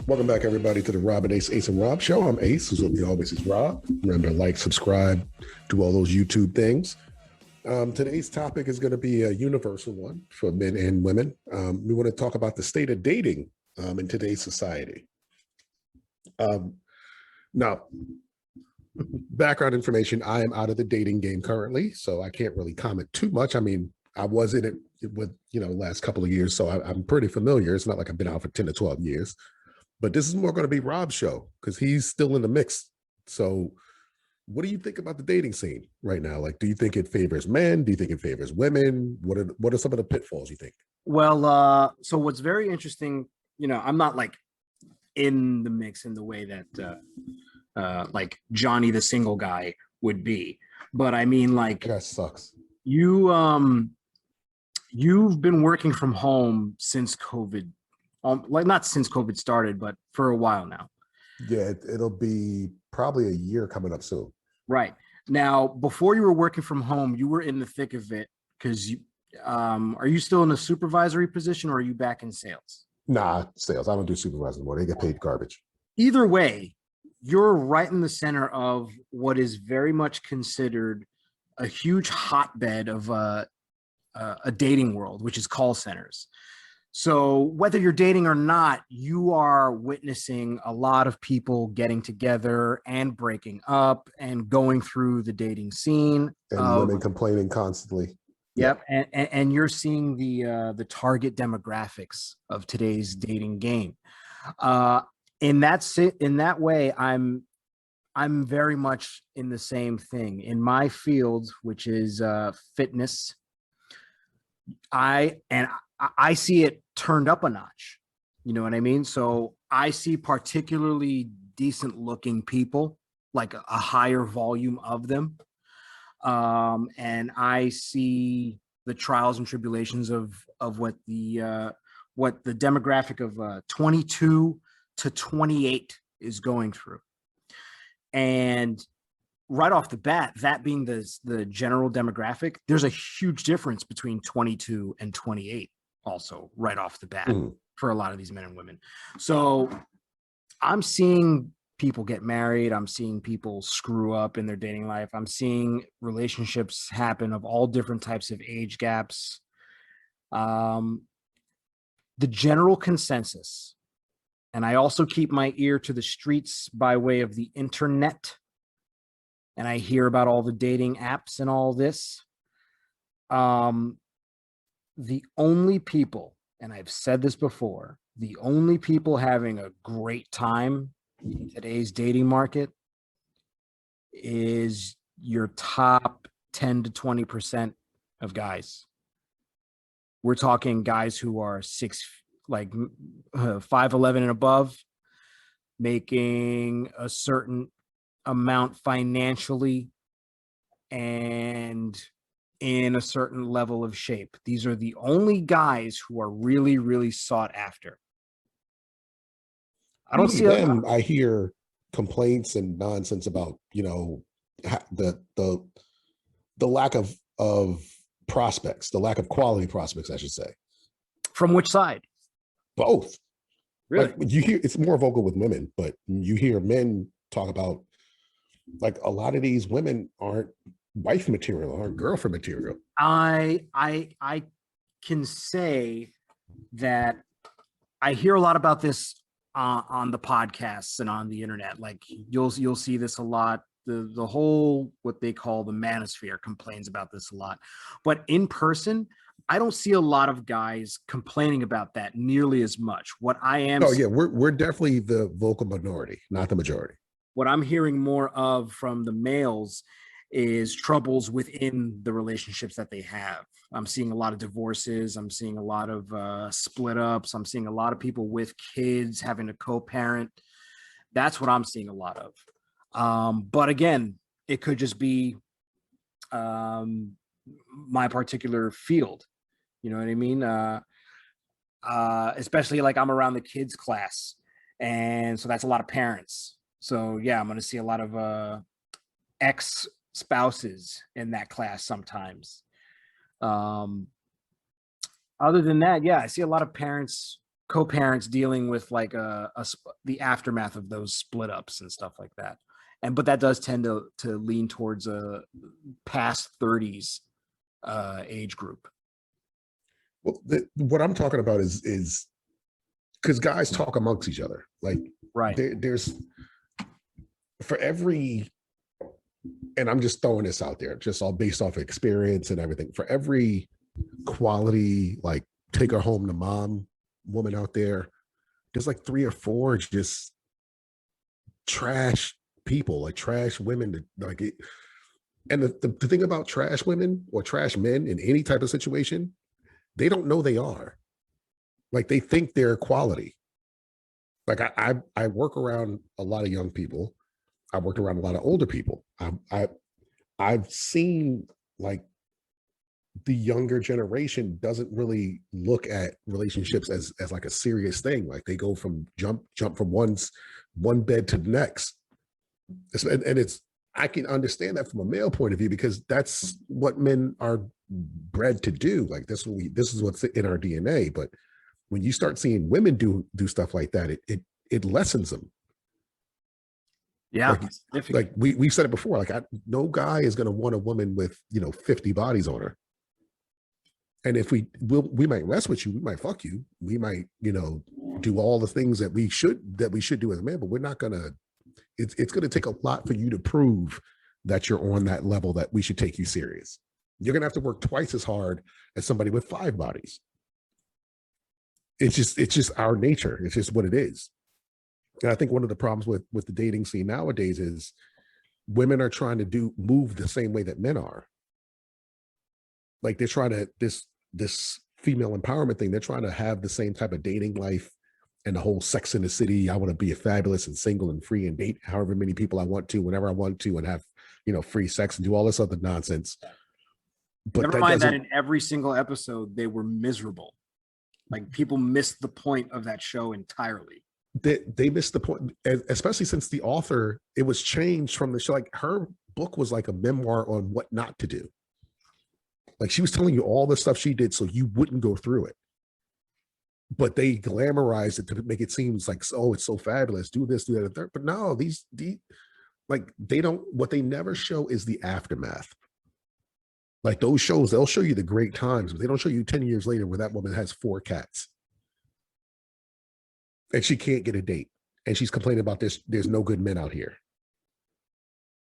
Welcome back, everybody, to the Rob and Ace and Rob show. I'm Ace, who's with me always is Rob. Remember to like, subscribe, do all those YouTube things. Today's topic is going to be a universal one for men and women. We want to talk about the state of dating in today's society. Now, background information, I am out of the dating game currently, so I can't really comment too much. I mean, I was in it with, last couple of years, so I'm pretty familiar. It's not like I've been out for 10 to 12 years. But this is more going to be Rob's show because he's still in the mix. So what do you think about the dating scene right now? Like, do you think it favors men? Do you think it favors women? What are some of the pitfalls you think? Well, so what's very interesting, I'm not like in the mix in the way that like Johnny the single guy would be. But I mean, like, That sucks. you've been working from home since COVID, like not since COVID started, but for a while now. Yeah, it'll be probably a year coming up soon. Right. Now, before you were working from home, you were in the thick of it because are you still in a supervisory position or are you back in sales? Nah, sales. I don't do supervising anymore. They get paid garbage. Either way, you're right in the center of what is very much considered a huge hotbed of a dating world, which is call centers. So whether you're dating or not, you are witnessing a lot of people getting together and breaking up and going through the dating scene. And women complaining constantly. Yep, and you're seeing the target demographics of today's dating game. In that way, I'm very much in the same thing in my field, which is fitness. I see it turned up a notch. You know what I mean? So I see particularly decent looking people, like a higher volume of them. And I see the trials and tribulations of what the demographic of 22 to 28 is going through. And right off the bat, that being the general demographic, there's a huge difference between 22 and 28 also right off the bat for a lot of these men and women. So I'm seeing people get married. I'm seeing people screw up in their dating life. I'm seeing relationships happen of all different types of age gaps. The general consensus, and I also keep my ear to the streets by way of the internet, and I hear about all the dating apps and all this. The only people, and I've said this before, the only people having a great time in today's dating market is your top 10 to 20% of guys. We're talking guys who are 5'11" and above, making a certain amount financially and in a certain level of shape. These are the only guys who are really, really sought after. I don't see them. I hear complaints and nonsense about, the lack of prospects, the lack of quality prospects, I should say. From which side? Both. Really? Like, you hear it's more vocal with women, but you hear men talk about, like, a lot of these women aren't wife material, aren't girlfriend material. I can say that I hear a lot about this on the podcasts and on the internet. Like you'll see this a lot. The whole, what they call the manosphere, complains about this a lot, but in person, I don't see a lot of guys complaining about that nearly as much. What I am, oh yeah, we're definitely the vocal minority, not the majority. What I'm hearing more of from the males is troubles within the relationships that they have. I'm seeing a lot of divorces. I'm seeing a lot of split ups. I'm seeing a lot of people with kids having to co-parent. That's what I'm seeing a lot of. But again, it could just be my particular field. You know what I mean? Especially like I'm around the kids class. And so that's a lot of parents. So yeah, I'm going to see a lot of ex spouses in that class sometimes. Other than that, yeah, I see a lot of parents co-parents dealing with like the aftermath of those split ups and stuff like that. And but that does tend to lean towards a past 30s age group. Well, what I'm talking about is because guys talk amongst each other. Like Right. there's for every, and I'm just throwing this out there, just all based off experience and everything. For every quality, like take her home to mom woman out there, there's like 3 or 4 just trash people, like trash women that like it. And the thing about trash women or trash men in any type of situation, they don't know they are. Like they think they're quality. Like I work around a lot of young people. I worked around a lot of older people. I've seen like the younger generation doesn't really look at relationships as like a serious thing. Like they go from jump from one bed to the next. And it's, I can understand that from a male point of view because that's what men are bred to do. Like this is what's in our DNA. But when you start seeing women do stuff like that, it lessens them. Yeah. Like we've said it before, like no guy is going to want a woman with 50 bodies on her. And if we might rest with you, we might fuck you, we might do all the things that we should do as a man, but we're not gonna. It's going to take a lot for you to prove that you're on that level that we should take you serious. You're going to have to work twice as hard as somebody with 5 bodies. It's just our nature. It's just what it is. And I think one of the problems with the dating scene nowadays is women are trying to move the same way that men are. Like they're trying to this female empowerment thing. They're trying to have the same type of dating life and the whole Sex in the City. I want to be a fabulous and single and free and date however many people I want to, whenever I want to, and have free sex and do all this other nonsense. But never mind that in every single episode they were miserable. Like people missed the point of that show entirely. They missed the point, especially since the author, it was changed from the show. Like her book was like a memoir on what not to do. Like she was telling you all the stuff she did so you wouldn't go through it. But they glamorized it to make it seem like, oh, it's so fabulous. Do this, do that. But no, these like they don't. What they never show is the aftermath. Like those shows, they'll show you the great times, but they don't show you 10 years later where that woman has 4 cats and she can't get a date, and she's complaining about this. There's no good men out here.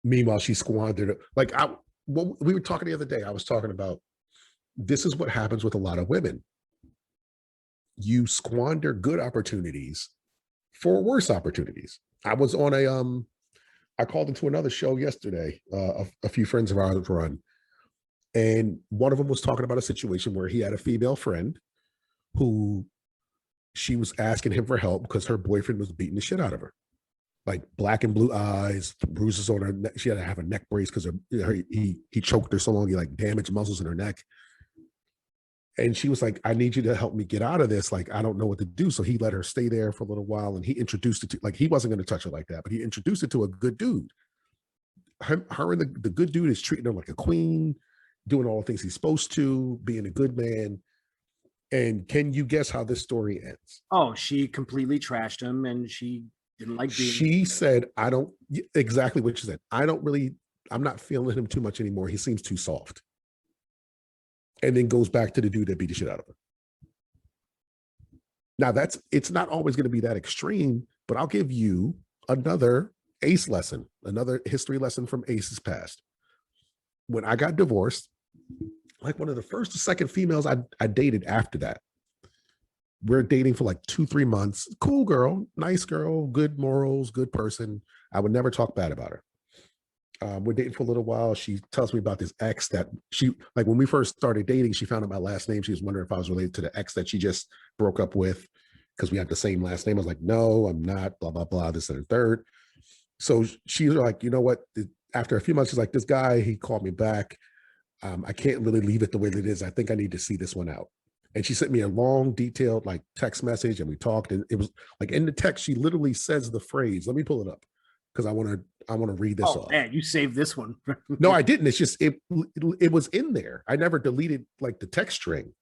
Meanwhile, she squandered it. Like we were talking the other day. I was talking about this is what happens with a lot of women. You squander good opportunities for worse opportunities. I was on I called into another show yesterday. A few friends of ours were on, and one of them was talking about a situation where he had a female friend who she was asking him for help because her boyfriend was beating the shit out of her, like black and blue eyes, bruises on her neck. She had to have a neck brace because he choked her so long he like damaged muscles in her neck. And she was like, I need you to help me get out of this. Like, I don't know what to do. So he let her stay there for a little while. And he introduced it to, like, he wasn't going to touch her like that, but he introduced it to a good dude. Her and the good dude is treating her like a queen, doing all the things he's supposed to, being a good man. And can you guess how this story ends? Oh, she completely trashed him and she didn't like being. She said, exactly what she said. I'm not feeling him too much anymore. He seems too soft. And then goes back to the dude that beat the shit out of her. Now it's not always going to be that extreme, but I'll give you another Ace lesson, another history lesson from Ace's past. When I got divorced, like one of the first or second females I dated after that, we're dating for like 2-3 months. Cool girl, nice girl, good morals, good person. I would never talk bad about her. We're dating for a little while. She tells me about this ex that she, like when we first started dating, she found out my last name. She was wondering if I was related to the ex that she just broke up with because we had the same last name. I was like, no, I'm not, blah, blah, blah, this and the third. So she's like, you know what? After a few months, she's like, this guy, he called me back. I can't really leave it the way that it is. I think I need to see this one out. And she sent me a long, detailed like text message, and we talked. And it was like in the text, she literally says the phrase. Let me pull it up because I want to read this off. Man, you saved this one. No, I didn't. It's just it was in there. I never deleted like the text string.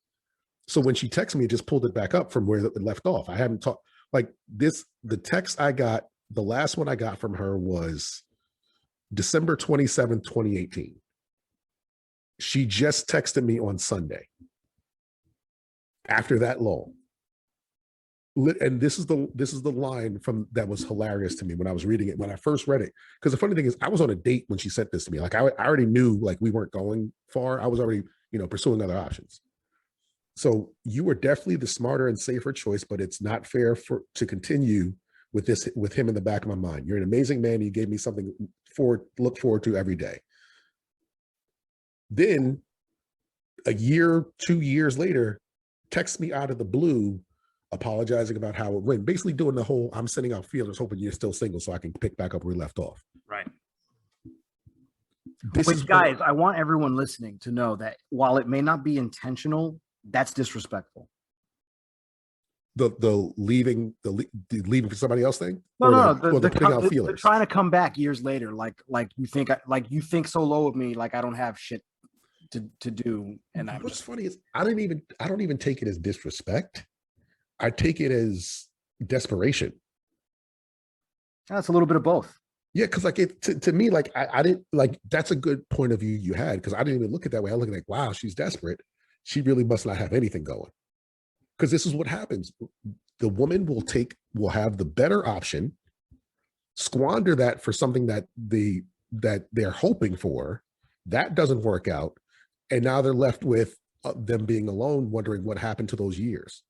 So when she texted me, it just pulled it back up from where it left off. I haven't talked like this. The text I got, the last one I got from her was December 27th, 2018. She just texted me on Sunday. After that long. And this is the line from that was hilarious to me when I was reading it, when I first read it. Because the funny thing is I was on a date when she sent this to me. Like I already knew like we weren't going far. I was already, pursuing other options. So you were definitely the smarter and safer choice, but it's not fair to continue with him in the back of my mind. You're an amazing man. You gave me something look forward to every day. Then a year, 2 years later, text me out of the blue, apologizing about how it went, basically doing the whole I'm sending out feelers, hoping you're still single so I can pick back up where we left off. Right. Which, guys, I want everyone listening to know that while it may not be intentional, that's disrespectful. The leaving for somebody else thing? No, the putting out feelers. They're trying to come back years later, like you think so low of me, like I don't have shit to do. And what's funny is I don't even take it as disrespect. I take it as desperation. That's a little bit of both. Yeah, because like to me, like I didn't like that's a good point of view you had because I didn't even look at that way. I look at like, wow, she's desperate. She really must not have anything going. Because this is what happens. The woman will have the better option, squander that for something that they're hoping for. That doesn't work out. And now they're left with them being alone, wondering what happened to those years.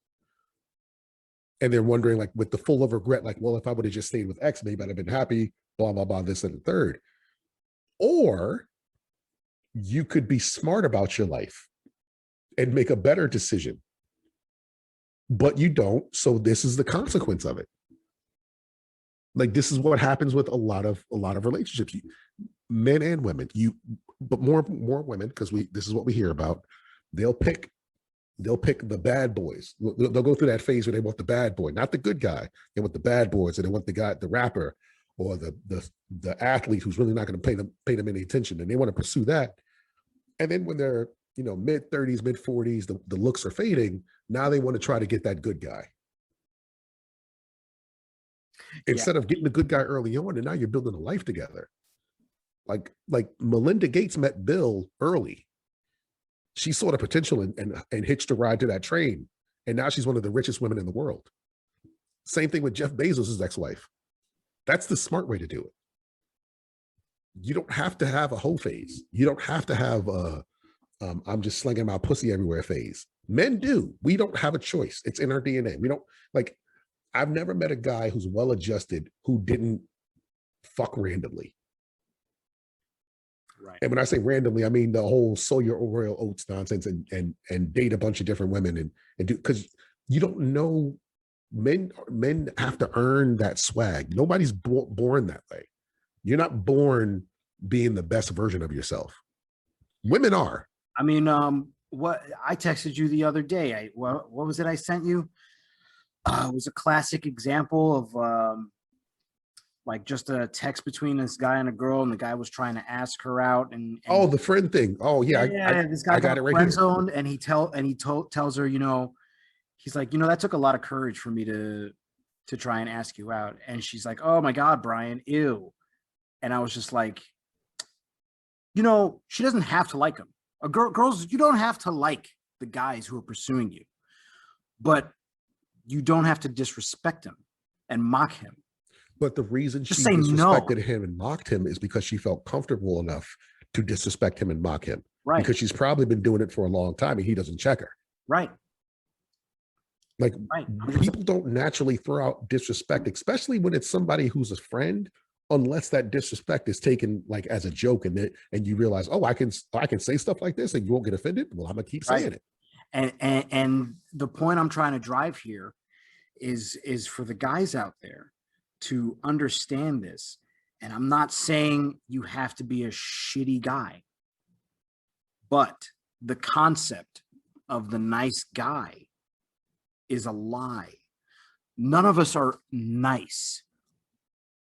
And they're wondering, like, with the full of regret, like, well, if I would have just stayed with X, maybe I'd have been happy, blah, blah, blah, this and the third. Or you could be smart about your life and make a better decision. But you don't. So this is the consequence of it. Like, this is what happens with a lot of relationships, men and women. But more women, because this is what we hear about. They'll pick the bad boys. They'll go through that phase where they want the bad boy, not the good guy. They want the bad boys, and they want the rapper or the athlete who's really not going to pay them any attention, and they want to pursue that. And then when they're mid 30s, mid 40s, the looks are fading. Now they want to try to get that good guy instead of getting the good guy early on, and now you're building a life together. Like Melinda Gates met Bill early. She saw the potential and hitched a ride to that train. And now she's one of the richest women in the world. Same thing with Jeff Bezos' ex-wife. That's the smart way to do it. You don't have to have a hoe phase. You don't have to have I'm just slinging my pussy everywhere phase. Men do. We don't have a choice. It's in our DNA. We don't I've never met a guy who's well-adjusted who didn't fuck randomly. Right. And when I say randomly, I mean the whole sow your Oreo oats nonsense and date a bunch of different women and do, because you don't know, men have to earn that swag. Nobody's born that way. You're not born being the best version of yourself. Women are. I mean, what I texted you the other day, what was it I sent you? It was a classic example of like just a text between this guy and a girl, and the guy was trying to ask her out. And oh, the friend thing. Oh yeah, this guy got it right friend here. zoned, and he tells her, he's like, that took a lot of courage for me to try and ask you out. And she's like, oh my God, Brian, ew. And I was just like, she doesn't have to like him. Girls, you don't have to like the guys who are pursuing you, but you don't have to disrespect him and mock him. But the reason Just she say disrespected no. him and mocked him is because she felt comfortable enough to disrespect him and mock him. Right. Because she's probably been doing it for a long time and he doesn't check her. Right. Like, Right. people don't naturally throw out disrespect, especially when it's somebody who's a friend, unless that disrespect is taken like as a joke and you realize, oh, I can say stuff like this and you won't get offended. Well, I'm gonna keep saying it. And the point I'm trying to drive here is for the guys out there to understand this. And I'm not saying you have to be a shitty guy, but the concept of the nice guy is a lie. None of us are nice.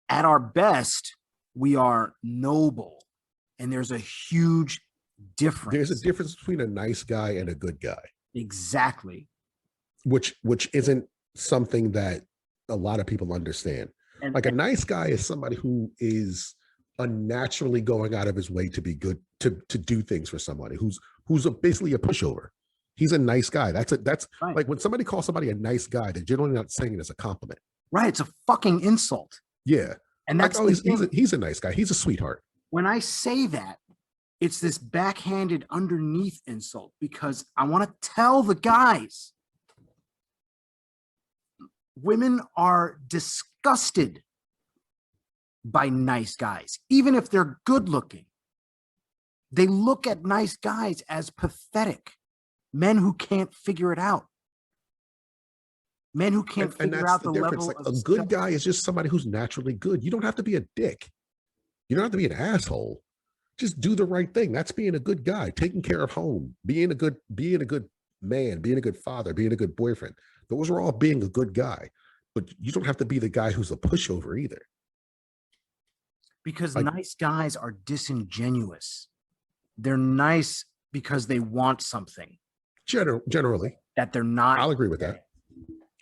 At our best, we are noble. And there's a huge difference. There's a difference between a nice guy and a good guy. Exactly. which isn't something that a lot of people understand. And, Like a nice guy is somebody who is unnaturally going out of his way to be good, to do things for somebody who's basically a pushover. He's a nice guy. That's right. like when somebody calls somebody a nice guy, they're generally not saying it as a compliment. Right. It's a fucking insult. Yeah. And Like, that's oh, the thing. he's a nice guy. He's a sweetheart. When I say that, it's this backhanded underneath insult because I want to tell the guys women are disgusted by nice guys, even if they're good looking. They look at nice guys as pathetic, men who can't figure it out. Men who can't And figure that's out the the difference. level Like of a good guy is just somebody who's naturally good. You don't have to be a dick. You don't have to be an asshole. Just do the right thing. That's being a good guy, taking care of home, being a good man, being a good father, being a good boyfriend. Those are all being a good guy. But you don't have to be the guy who's a pushover either. because Like, nice guys are disingenuous. They're nice because they want something generally, that they're not. I'll agree with that.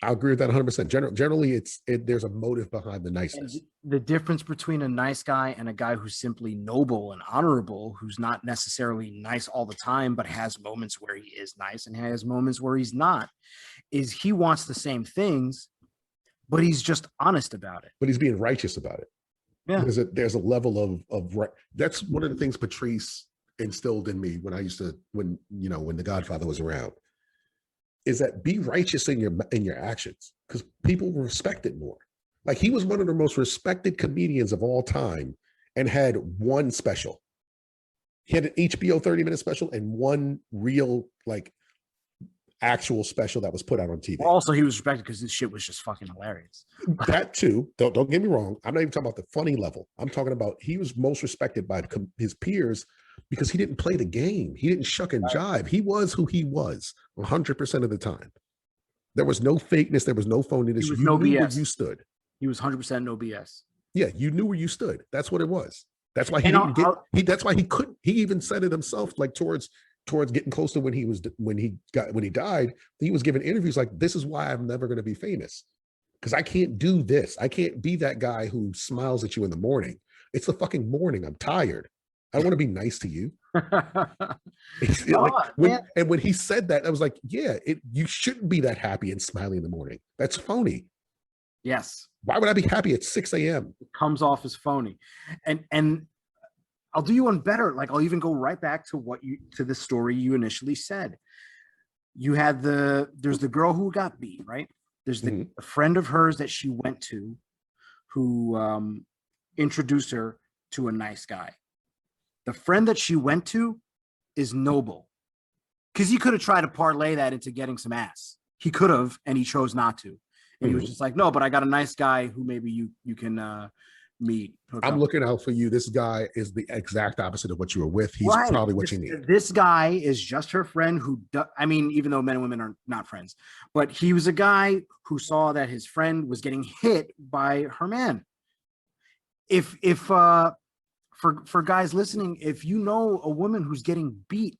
I'll agree with that 100%. Generally, there's a motive behind the And niceness. the difference between a nice guy and a guy who's simply noble and honorable, who's not necessarily nice all the time, but has moments where he is nice and has moments where he's not, is he wants the same things, but he's just honest about it. But he's being righteous about it. Yeah. There's a level of right. That's one of the things Patrice instilled in me when when The Godfather was around, is that be righteous in your actions, because people respect it more. Like, he was one of the most respected comedians of all time and had one special. He had an HBO 30-minute special and one real, like, actual special that was put out on TV. Also, he was respected because this shit was just fucking hilarious. That too. Don't get me wrong. I'm not even talking about the funny level. I'm talking about he was most respected by his peers because he didn't play the game. He didn't shuck and jive. He was who he was 100% of the time. There was no fakeness. There was no phoniness. You no knew BS. where you stood. He was 100% no BS. Yeah, you knew where you stood. That's what it was. That's why he And didn't get. That's why he couldn't. He even said it himself, like towards getting close to when he died. He was giving interviews like, "This is why I'm never going to be famous, because I can't do this. I can't be that guy who smiles at you in the morning. It's the fucking morning. I'm tired. I don't want to be nice to you." When he said that, I was like, yeah, you shouldn't be that happy and smiling in the morning. That's phony. Yes. Why would I be happy at 6 a.m.? It comes off as phony. And I'll do you one better. Like, I'll even go right back to the story you initially said. You had there's the girl who got beat, right? There's the a friend of hers that she went to who introduced her to a nice guy. The friend that she went to is noble, because he could have tried to parlay that into getting some ass. He could have, and he chose not to. And he was just like, no, but I got a nice guy who maybe you can meet. I'm looking out for you. This guy is the exact opposite of what you were with. He's probably what you need. This guy is just her friend who, I mean, even though men and women are not friends, but he was a guy who saw that his friend was getting hit by her man. For guys listening, if you know a woman who's getting beat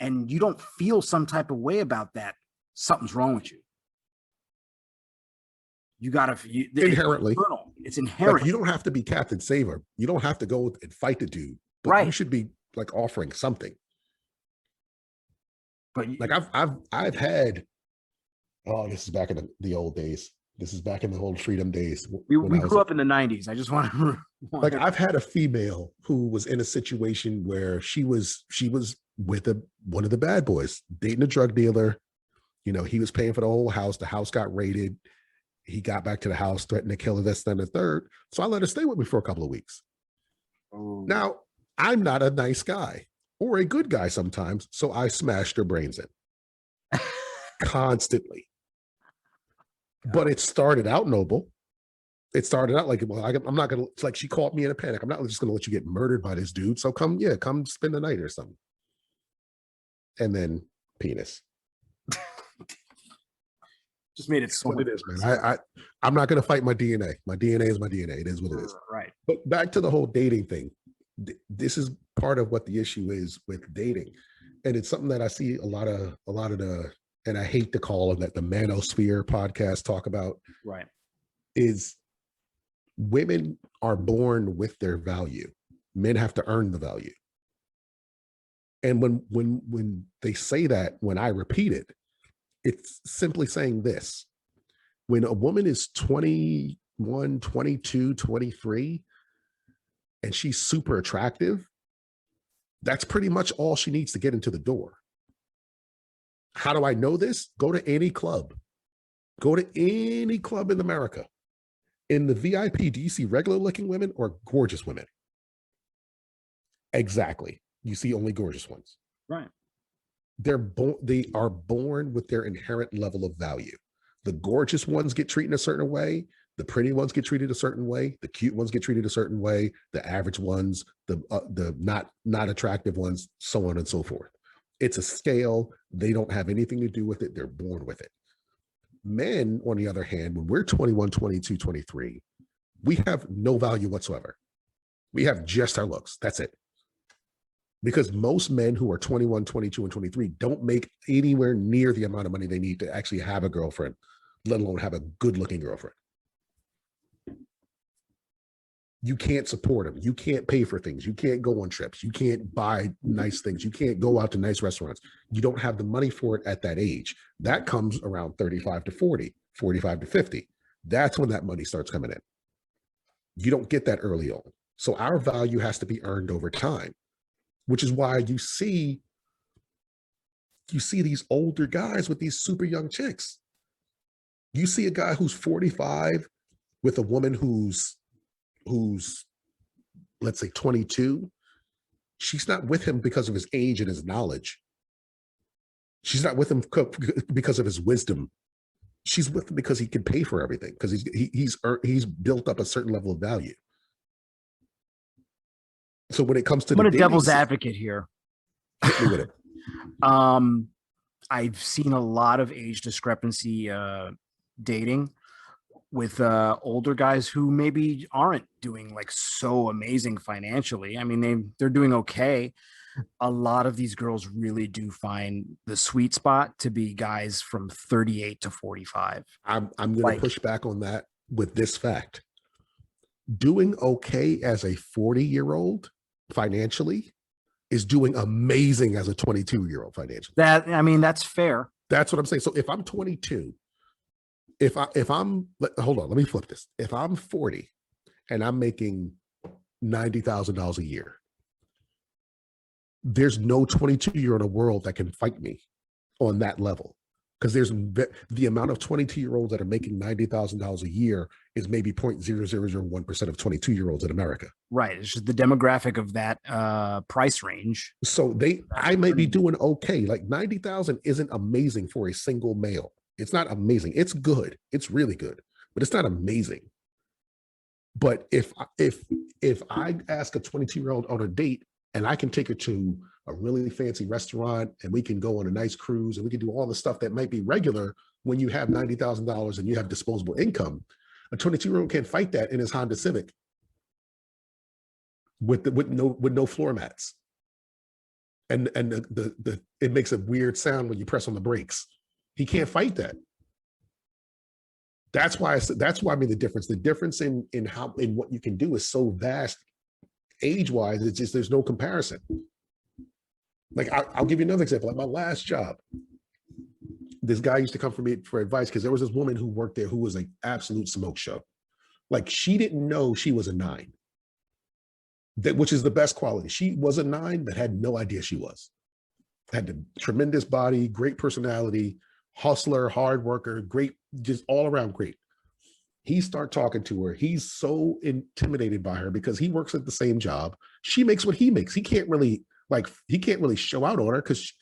and you don't feel some type of way about that, something's wrong with you. You gotta inherently. It's inherent. Like, you don't have to be Captain Saver. You don't have to go and fight the dude. But right. You should be like offering something. But like I've had. Oh, this is back in the old days. This is back in the old freedom days. We grew up in the 90s. I just want to like, I've had a female who was in a situation where she was with one of the bad boys, dating a drug dealer. You know, he was paying for the whole house. The house got raided. He got back to the house, threatened to kill her, this, then the third. So I let her stay with me for a couple of weeks. Oh. Now, I'm not a nice guy or a good guy sometimes, so I smashed her brains in constantly. But it started out noble. It started out like, well, I'm not going to, it's like she caught me in a panic. I'm not just going to let you get murdered by this dude. So come spend the night or something. And then penis. Just made it so what it is, man. I'm not going to fight my DNA. My DNA is my DNA. It is what it is. Right. But back to the whole dating thing. This is part of what the issue is with dating. and it's something that I see a lot of the, and I hate to call it that, the manosphere podcast talk about, Right. is women are born with their value. Men have to earn the value. And when they say that, when I repeat it, it's simply saying this: when a woman is 21, 22, 23, and she's super attractive, that's pretty much all she needs to get into the door. How do I know this? Go to any club. Go to any club in America. In the VIP, do you see regular looking women or gorgeous women? Exactly. You see only gorgeous ones. Right. They are born with their inherent level of value. The gorgeous ones get treated a certain way. The pretty ones get treated a certain way. The cute ones get treated a certain way. The average ones, the not attractive ones, so on and so forth. It's a scale. They don't have anything to do with it. They're born with it. Men, on the other hand, when we're 21, 22, 23, we have no value whatsoever. We have just our looks. That's it. Because most men who are 21, 22, and 23 don't make anywhere near the amount of money they need to actually have a girlfriend, let alone have a good-looking girlfriend. You can't support them. You can't pay for things. You can't go on trips. You can't buy nice things. You can't go out to nice restaurants. You don't have the money for it at that age. That comes around 35 to 40, 45 to 50. That's when that money starts coming in. You don't get that early on. So our value has to be earned over time, which is why you see these older guys with these super young chicks. You see a guy who's 45 with a woman who's let's say 22. She's not with him because of his age and his knowledge. She's not with him because of his wisdom. She's with him because he can pay for everything, because he's built up a certain level of value. So when it comes to I'm a devil's advocate here. Hit me with it. I've seen a lot of age discrepancy dating with older guys who maybe aren't doing like so amazing financially. I mean, they're doing okay. A lot of these girls really do find the sweet spot to be guys from 38 to 45. I'm going to push back on that with this fact. Doing okay as a 40-year-old financially is doing amazing as a 22-year-old financially. That's fair. That's what I'm saying. So if I'm 22, hold on, let me flip this. If I'm 40 and I'm making $90,000 a year, there's no 22-year-old in the world that can fight me on that level, because there's the amount of 22-year-olds that are making $90,000 a year is maybe 0.0001% of 22-year-olds in America. Right. It's just the demographic of that price range. So I might be doing okay. Like 90,000 isn't amazing for a single male. It's not amazing. It's good. It's really good, but it's not amazing. But if I ask a 22-year-old on a date and I can take her to a really fancy restaurant and we can go on a nice cruise and we can do all the stuff that might be regular when you have $90,000 and you have disposable income, a 22-year-old can't fight that in his Honda Civic with no floor mats. And it makes a weird sound when you press on the brakes. He can't fight that. That's why I mean the difference in what you can do is so vast age-wise. It's just, there's no comparison. Like I'll give you another example. At my last job, this guy used to come for me for advice because there was this woman who worked there who was an absolute smoke show. Like, she didn't know she was a 9, which is the best quality. She was a 9 but had no idea she was. Had a tremendous body, great personality, hustler, hard worker, great, just all around great. He started talking to her. He's so intimidated by her because he works at the same job. She makes what he makes. He can't really show out on her, because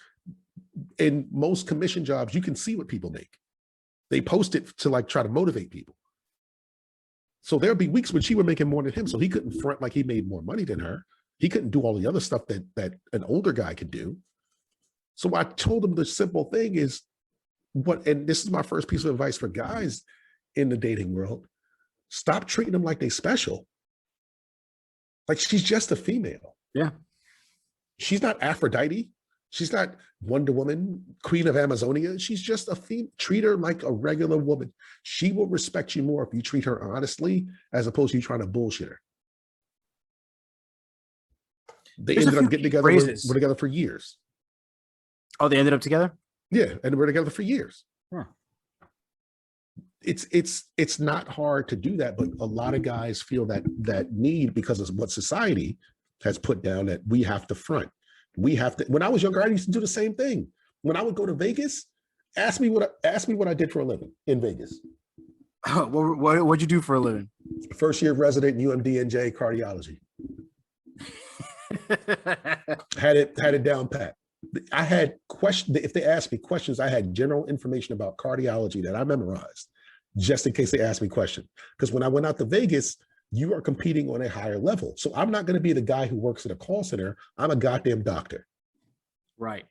in most commission jobs, you can see what people make. They post it to like try to motivate people. So there'll be weeks when she was making more than him, so he couldn't front like he made more money than her. He couldn't do all the other stuff that an older guy could do. So I told him the simple thing is, and this is my first piece of advice for guys in the dating world: stop treating them like they special. Like, she's just a female. Yeah. She's not Aphrodite. She's not Wonder Woman, Queen of Amazonia. She's just a female. Treat her like a regular woman. She will respect you more if you treat her honestly, as opposed to you trying to bullshit her. They There's a ended few up getting key together. phrases. We're together for years. Oh, they ended up together? Yeah, and we're together for years. Huh. It's not hard to do that, but a lot of guys feel that need because of what society has put down, that we have to front. We have to. When I was younger, I used to do the same thing. When I would go to Vegas, ask me what I did for a living in Vegas. What'd you do for a living? First year resident, UMDNJ cardiology. had it down pat. I had questions. If they asked me questions, I had general information about cardiology that I memorized, just in case they asked me questions. Because when I went out to Vegas, you are competing on a higher level. So I'm not going to be the guy who works at a call center. I'm a goddamn doctor. Right.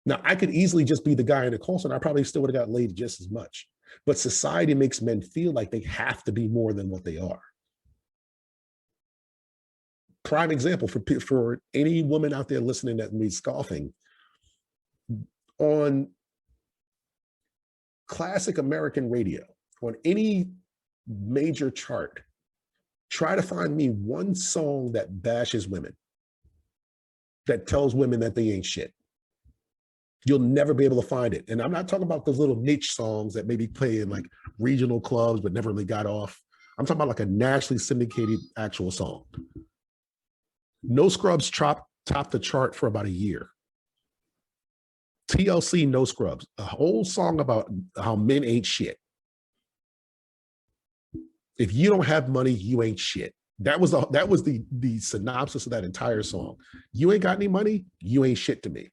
Now, I could easily just be the guy in the call center. I probably still would have got laid just as much. But society makes men feel like they have to be more than what they are. Prime example for any woman out there listening that me scoffing, on classic American radio, on any major chart, try to find me one song that bashes women, that tells women that they ain't shit. You'll never be able to find it. And I'm not talking about those little niche songs that maybe play in like regional clubs but never really got off. I'm talking about like a nationally syndicated actual song. No Scrubs topped the chart for about a year. TLC, No Scrubs, a whole song about how men ain't shit. If you don't have money, you ain't shit. That was the synopsis of that entire song. You ain't got any money, you ain't shit to me.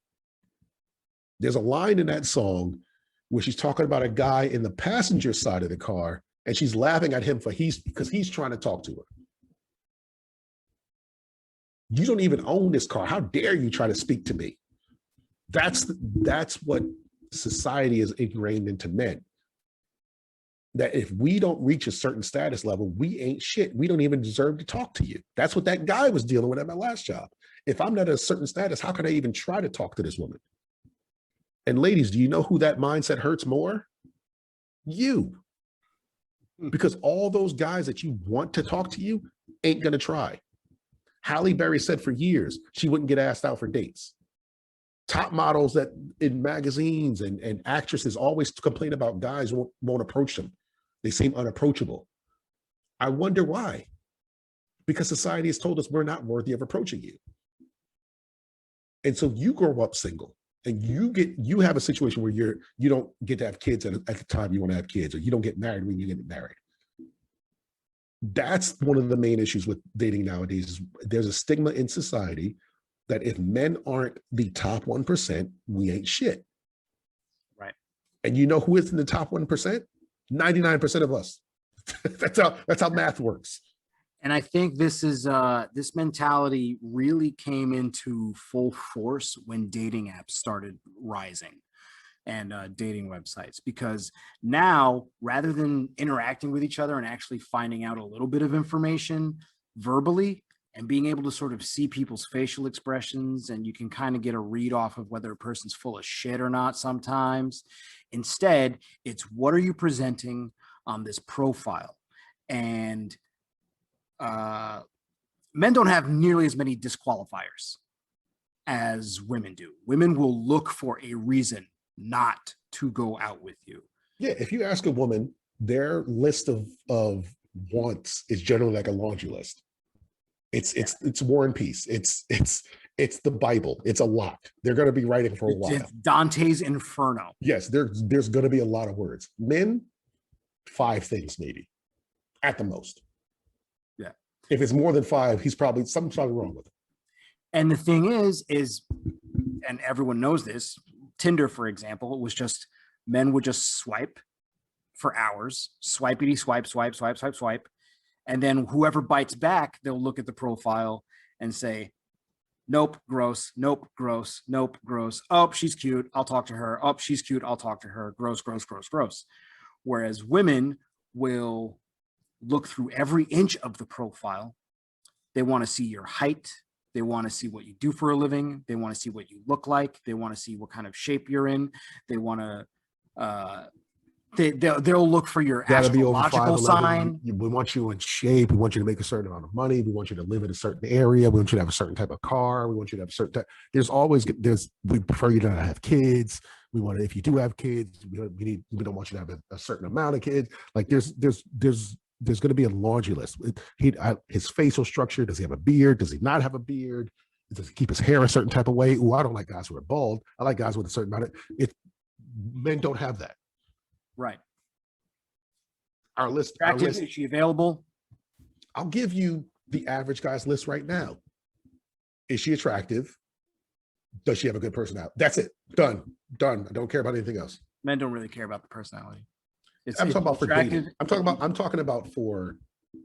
There's a line in that song where she's talking about a guy in the passenger side of the car, and she's laughing at him because he's trying to talk to her. You don't even own this car. How dare you try to speak to me? That's what society is ingrained into men. That if we don't reach a certain status level, we ain't shit. We don't even deserve to talk to you. That's what that guy was dealing with at my last job. If I'm not at a certain status, how can I even try to talk to this woman? And ladies, do you know who that mindset hurts more? You. Because all those guys that you want to talk to you ain't going to try. Halle Berry said for years she wouldn't get asked out for dates. Top models that in magazines and actresses always complain about guys won't approach them. They seem unapproachable. I wonder why. Because society has told us we're not worthy of approaching you. And so you grow up single and you have a situation where you don't get to have kids at the time you want to have kids, or you don't get married when you get married. That's one of the main issues with dating nowadays. Is there's a stigma in society that if men aren't the top 1%, we ain't shit. Right. And you know who is in the top 1%? 99% of us. that's how math works. And I think this mentality really came into full force when dating apps started rising, and dating websites, because now, rather than interacting with each other and actually finding out a little bit of information verbally and being able to sort of see people's facial expressions, and you can kind of get a read off of whether a person's full of shit or not sometimes. Instead, it's what are you presenting on this profile? And men don't have nearly as many disqualifiers as women do. Women will look for a reason not to go out with you. Yeah, if you ask a woman, their list of wants is generally like a laundry list. It's War and Peace. It's the Bible. It's a lot. They're going to be writing for a while. It's Dante's Inferno. Yes, there's going to be a lot of words. Men, 5 things maybe, at the most. Yeah. If it's more than 5, something's probably wrong with it. And the thing is, and everyone knows this, Tinder, for example, was just men would just swipe for hours, swipey swipe, swipe, swipe, swipe, swipe. And then whoever bites back, they'll look at the profile and say, nope, gross, nope, gross, nope, gross. Oh, she's cute, I'll talk to her. Oh, she's cute, I'll talk to her. Gross, gross, gross, gross. Whereas women will look through every inch of the profile. They want to see your height, They want to see what you do for a living. They want to see what you look like. They want to see what kind of shape you're in. They want to, they'll look for your Got to be over astrological 5'11". sign. We want you in shape. We want you to make a certain amount of money. We want you to live in a certain area. We want you to have a certain type of car. We want you to have a certain type. We prefer you to not have kids. We want to, if you do have kids, we don't want you to have a certain amount of kids. Like there's going to be a laundry list. His facial structure. Does he have a beard? Does he not have a beard? Does he keep his hair a certain type of way? I don't like guys who are bald. I like guys with a certain amount of. Men don't have that. Right. Our list. Is she available? I'll give you the average guy's list right now. Is she attractive? Does she have a good personality? That's it. Done. I don't care about anything else. Men don't really care about the personality. I'm talking about for dating. I'm talking about for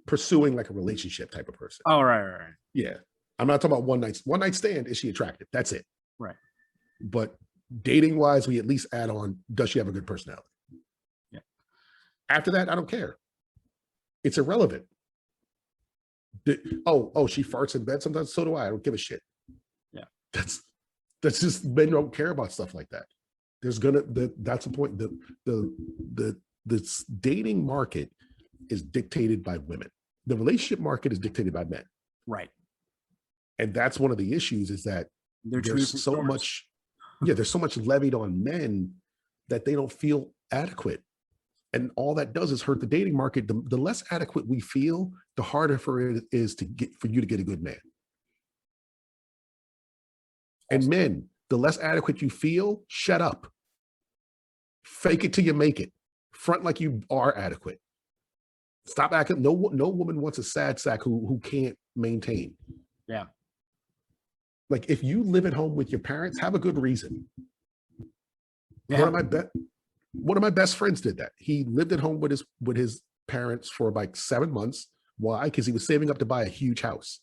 pursuing like a relationship type of person. Oh, right. Yeah. I'm not talking about one night stand. Is she attractive? That's it. Right. But dating wise, we at least add on, does she have a good personality? Yeah. After that, I don't care. It's irrelevant. She farts in bed sometimes. So do I. I don't give a shit. Yeah. That's just, men don't care about stuff like that. That's the point. The dating market is dictated by women. The relationship market is dictated by men. Right. And that's one of the issues is that there's so much levied on men that they don't feel adequate. And all that does is hurt the dating market. The less adequate we feel, the harder for it is for you to get a good man. And men, the less adequate you feel, shut up. Fake it till you make it. Front like you are adequate. Stop acting. No woman wants a sad sack who can't maintain. Yeah. Like if you live at home with your parents, have a good reason. Yeah. One of my best friends did that. He lived at home with his parents for like 7 months. Why? Because he was saving up to buy a huge house.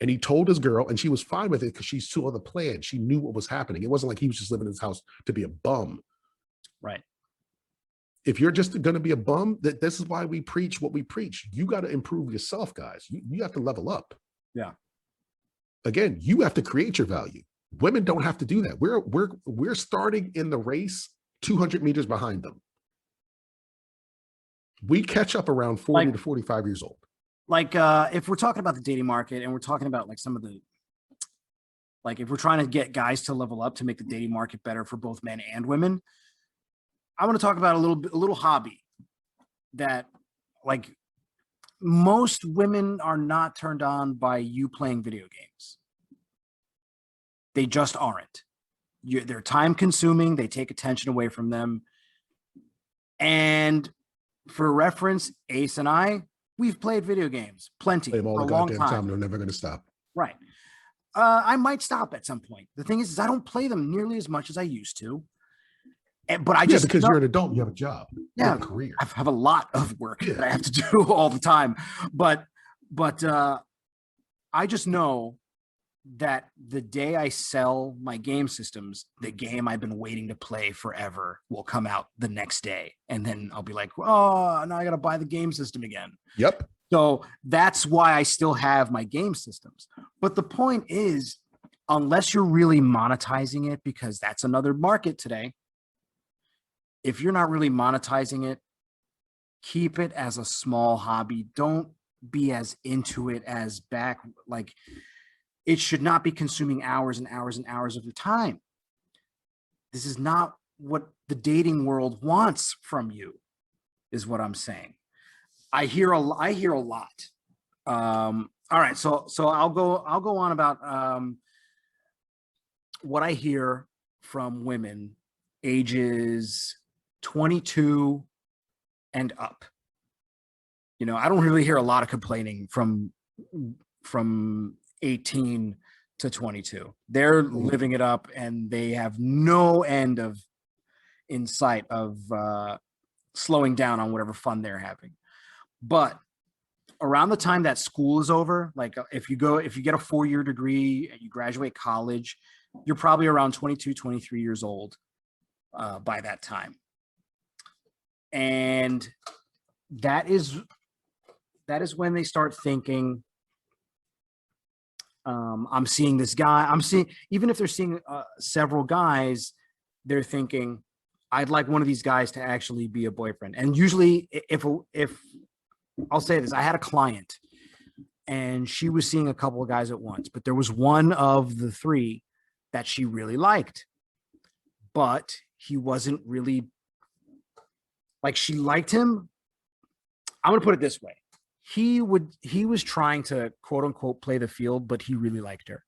And he told his girl, and she was fine with it because she saw the plan. She knew what was happening. It wasn't like he was just living in his house to be a bum. Right. If you're just going to be a bum, this is why we preach what we preach. You got to improve yourself, guys. You have to level up. Yeah. Again, you have to create your value. Women don't have to do that. We're starting in the race 200 meters behind them. We catch up around 40 to 45 years old. Like if we're talking about the dating market and we're talking about like some of the, like if we're trying to get guys to level up to make the dating market better for both men and women, I want to talk about a little hobby that like most women are not turned on by you playing video games. They just aren't. They're time consuming. They take attention away from them. And for reference, Ace and I, we've played video games plenty Play them all for a the long goddamn time. time. They're never going to stop. Right. I might stop at some point. The thing is I don't play them nearly as much as I used to. But I just because you're an adult, you have a job, you have a career. I have a lot of work that I have to do all the time. But I just know that the day I sell my game systems, the game I've been waiting to play forever will come out the next day. And then I'll be like, oh, now I got to buy the game system again. Yep. So that's why I still have my game systems. But the point is, unless you're really monetizing it, because that's another market today, if you're not really monetizing it, keep it as a small hobby. Don't be as into it as back. Like it should not be consuming hours and hours and hours of your time. This is not what the dating world wants from you, is what I'm saying. I hear a lot. All right. So I'll go on about what I hear from women ages 22 and up. You know, I don't really hear a lot of complaining from 18 to 22. They're living it up and they have no end of insight of slowing down on whatever fun they're having. But around the time that school is over, like if you get a 4-year degree and you graduate college, you're probably around 22, 23 years old by that time. And that is when they start thinking, I'm seeing this guy. I'm seeing, even if they're seeing several guys, they're thinking, I'd like one of these guys to actually be a boyfriend. And usually, if I'll say this, I had a client and she was seeing a couple of guys at once, but there was one of the three that she really liked, but he wasn't really like, she liked him. I'm going to put it this way. He was trying to quote unquote play the field, but he really liked her.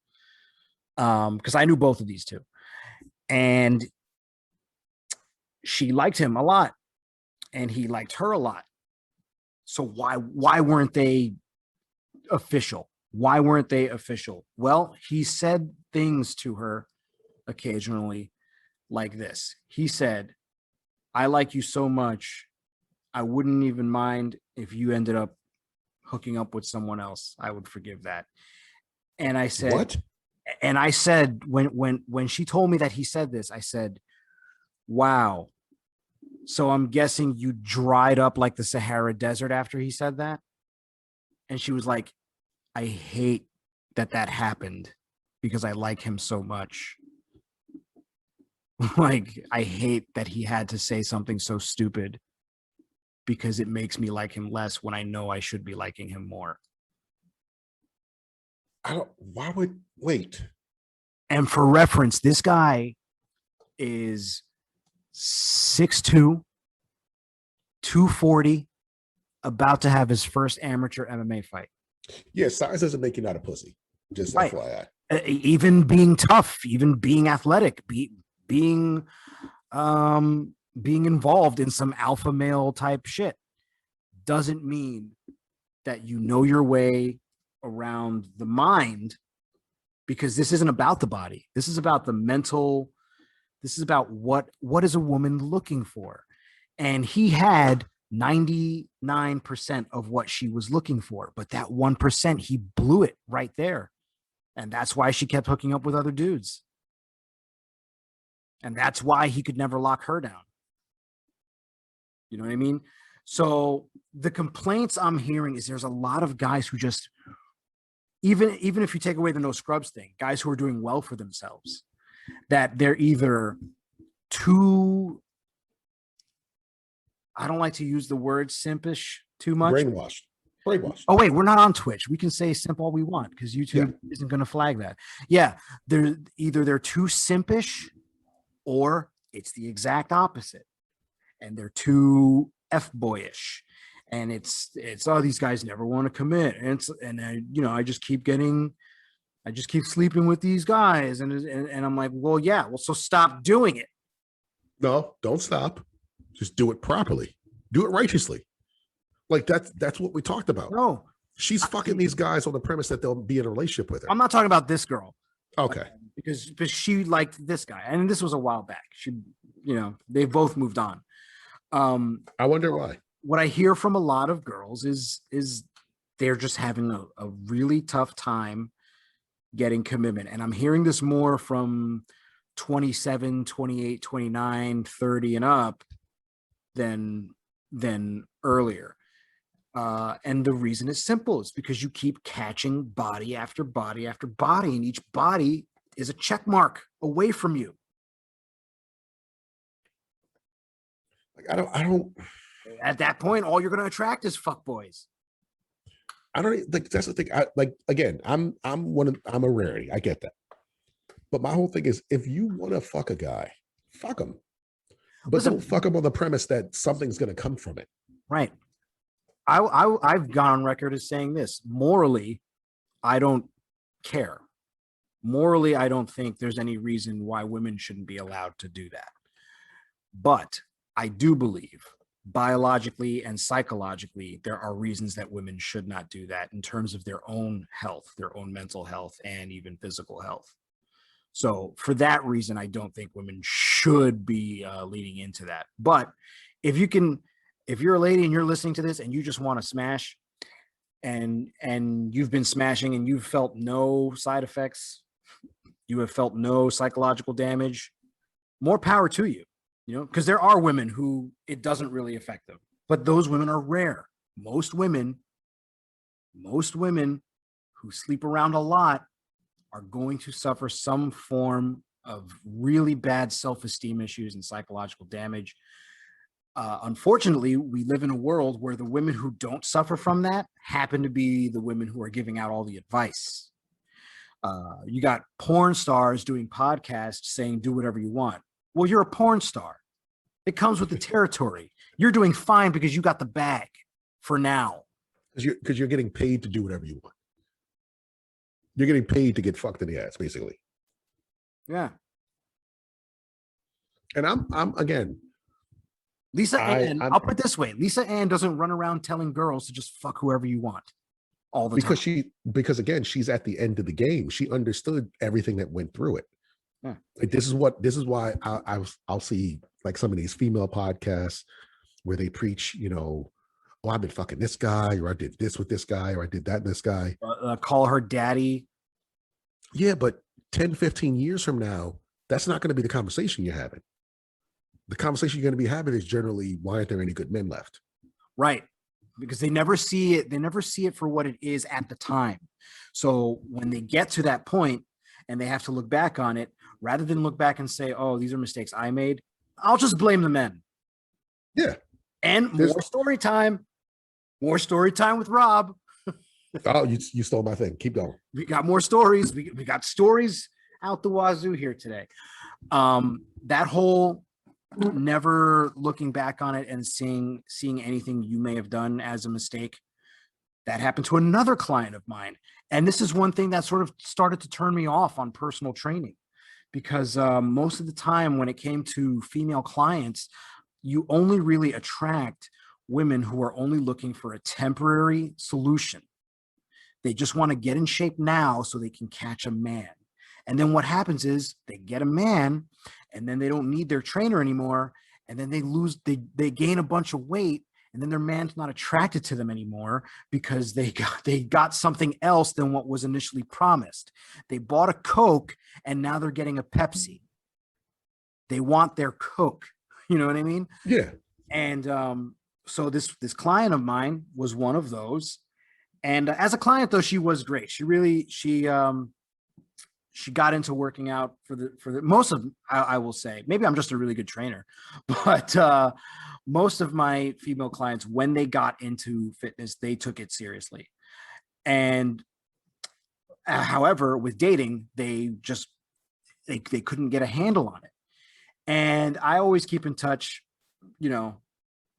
Because I knew both of these two, and she liked him a lot and he liked her a lot. So why weren't they official? Why weren't they official? Well, he said things to her occasionally like this. He said, I like you so much, I wouldn't even mind if you ended up hooking up with someone else. I would forgive that. And I said, What? and I said, when she told me that he said this, I said, wow. So I'm guessing you dried up like the Sahara Desert after he said that? And she was like, I hate that happened because I like him so much. Like, I hate that he had to say something so stupid because it makes me like him less when I know I should be liking him more. Why would, wait. And for reference, this guy is 6'2", 240, about to have his first amateur MMA fight. Yeah, size doesn't make you not a pussy. Just Right. FYI. Even being tough, even being athletic, being involved in some alpha male type shit doesn't mean that you know your way around the mind, because this isn't about the body. This is about the mental. This is about what is a woman looking for. And he had 99% of what she was looking for, but that 1%, he blew it right there. And that's why she kept hooking up with other dudes. And that's why he could never lock her down. You know what I mean? So the complaints I'm hearing is there's a lot of guys who just, even if you take away the no scrubs thing, guys who are doing well for themselves, that they're either too, I don't like to use the word simpish too much. Brainwashed. Oh, wait, we're not on Twitch. We can say simp all we want because YouTube isn't going to flag that. Yeah, they're too simpish or it's the exact opposite. And they're too F-boyish. And it's oh, these guys never want to commit. And I just keep sleeping with these guys. And I'm like, well, yeah, well, so stop doing it. No, don't stop. Just do it properly. Do it righteously. Like that's what we talked about. No, she's fucking these guys on the premise that they'll be in a relationship with her. I'm not talking about this girl. Okay. Because she liked this guy. And this was a while back. They both moved on. I wonder why. What I hear from a lot of girls is they're just having a really tough time getting commitment. And I'm hearing this more from 27, 28, 29, 30 and up than earlier. And the reason is simple. It's because you keep catching body after body after body, and each body is a check mark away from you. Like I don't. At that point, all you're going to attract is fuckboys. I don't like. That's the thing. I'm a rarity. I get that. But my whole thing is, if you want to fuck a guy, fuck him. But don't fuck him on the premise that something's going to come from it. Right. I've gone on record as saying this. Morally, I don't care. Morally, I don't think there's any reason why women shouldn't be allowed to do that. But I do believe biologically and psychologically, there are reasons that women should not do that in terms of their own health, their own mental health, and even physical health. So for that reason, I don't think women should be leading into that. But if you're a lady and you're listening to this and you just want to smash and you've been smashing and you've felt no side effects, you have felt no psychological damage, more power to you, because there are women who it doesn't really affect them, but those women are rare. Most women who sleep around a lot are going to suffer some form of really bad self-esteem issues and psychological damage. Unfortunately, we live in a world where the women who don't suffer from that happen to be the women who are giving out all the advice. You got porn stars doing podcasts saying, do whatever you want. Well, you're a porn star. It comes with the territory. You're doing fine because you got the bag for now. Because you're getting paid to do whatever you want. You're getting paid to get fucked in the ass, basically. Yeah. And I'm again, Lisa Ann, I'll put it this way. Lisa Ann doesn't run around telling girls to just fuck whoever you want all the time. Because again, she's at the end of the game. She understood everything that went through it. Yeah. Like this is why I'll see like some of these female podcasts where they preach, oh, I've been fucking this guy, or I did this with this guy, or I did that with this guy. Call her daddy. Yeah, but 10, 15 years from now, that's not going to be the conversation you're having. The conversation you're going to be having is generally, why aren't there any good men left? Right. Because they never see it. They never see it for what it is at the time. So when they get to that point and they have to look back on it, rather than look back and say, oh, these are mistakes I made, I'll just blame the men. Yeah. And more story time. More story time with Rob. Oh, you stole my thing. Keep going. We got more stories. We got stories out the wazoo here today. That whole never looking back on it and seeing anything you may have done as a mistake, that happened to another client of mine. And this is one thing that sort of started to turn me off on personal training, because most of the time when it came to female clients, you only really attract women who are only looking for a temporary solution. They just want to get in shape now so they can catch a man. And then what happens is they get a man and then they don't need their trainer anymore. And then they gain a bunch of weight, and then their man's not attracted to them anymore because they got something else than what was initially promised. They bought a Coke and now they're getting a Pepsi. They want their Coke. You know what I mean? Yeah. And so this client of mine was one of those. And as a client, though, she was great. She got into working out for the most of, I will say, maybe I'm just a really good trainer, but most of my female clients, when they got into fitness, they took it seriously. And however, with dating, they couldn't get a handle on it. And I always keep in touch,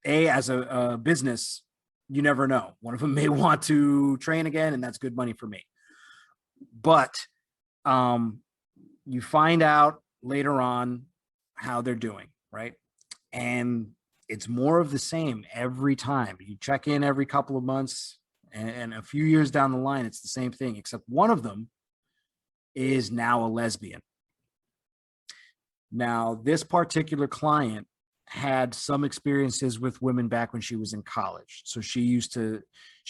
as a business, you never know. One of them may want to train again, and that's good money for me. But you find out later on how they're doing, right? And it's more of the same every time. You check in every couple of months, and a few years down the line, it's the same thing, except one of them is now a lesbian. Now, this particular client had some experiences with women back when she was in college. So she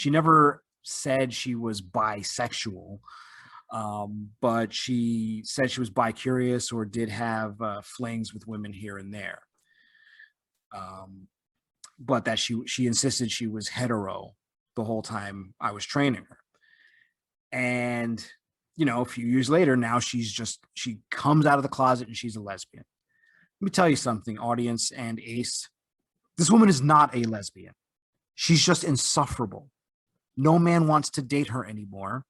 never said she was bisexual, but she said she was bi-curious or did have flings with women here and there. But that she insisted she was hetero the whole time I was training her. And, a few years later, now she comes out of the closet and she's a lesbian. Let me tell you something, audience and Ace. This woman is not a lesbian. She's just insufferable. No man wants to date her anymore.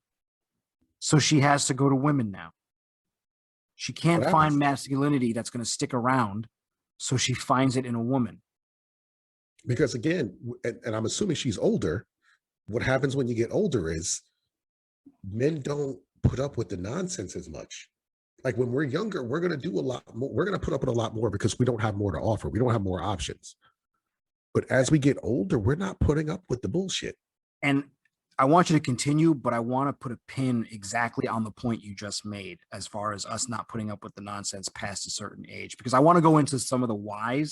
So she has to go to women now. She can't find masculinity that's going to stick around. So she finds it in a woman. Because again, and I'm assuming she's older, what happens when you get older is men don't put up with the nonsense as much. Like when we're younger, we're going to do a lot more. We're going to put up with a lot more because we don't have more to offer. We don't have more options. But as we get older, we're not putting up with the bullshit. And I want you to continue, but I want to put a pin exactly on the point you just made as far as us not putting up with the nonsense past a certain age, because I want to go into some of the why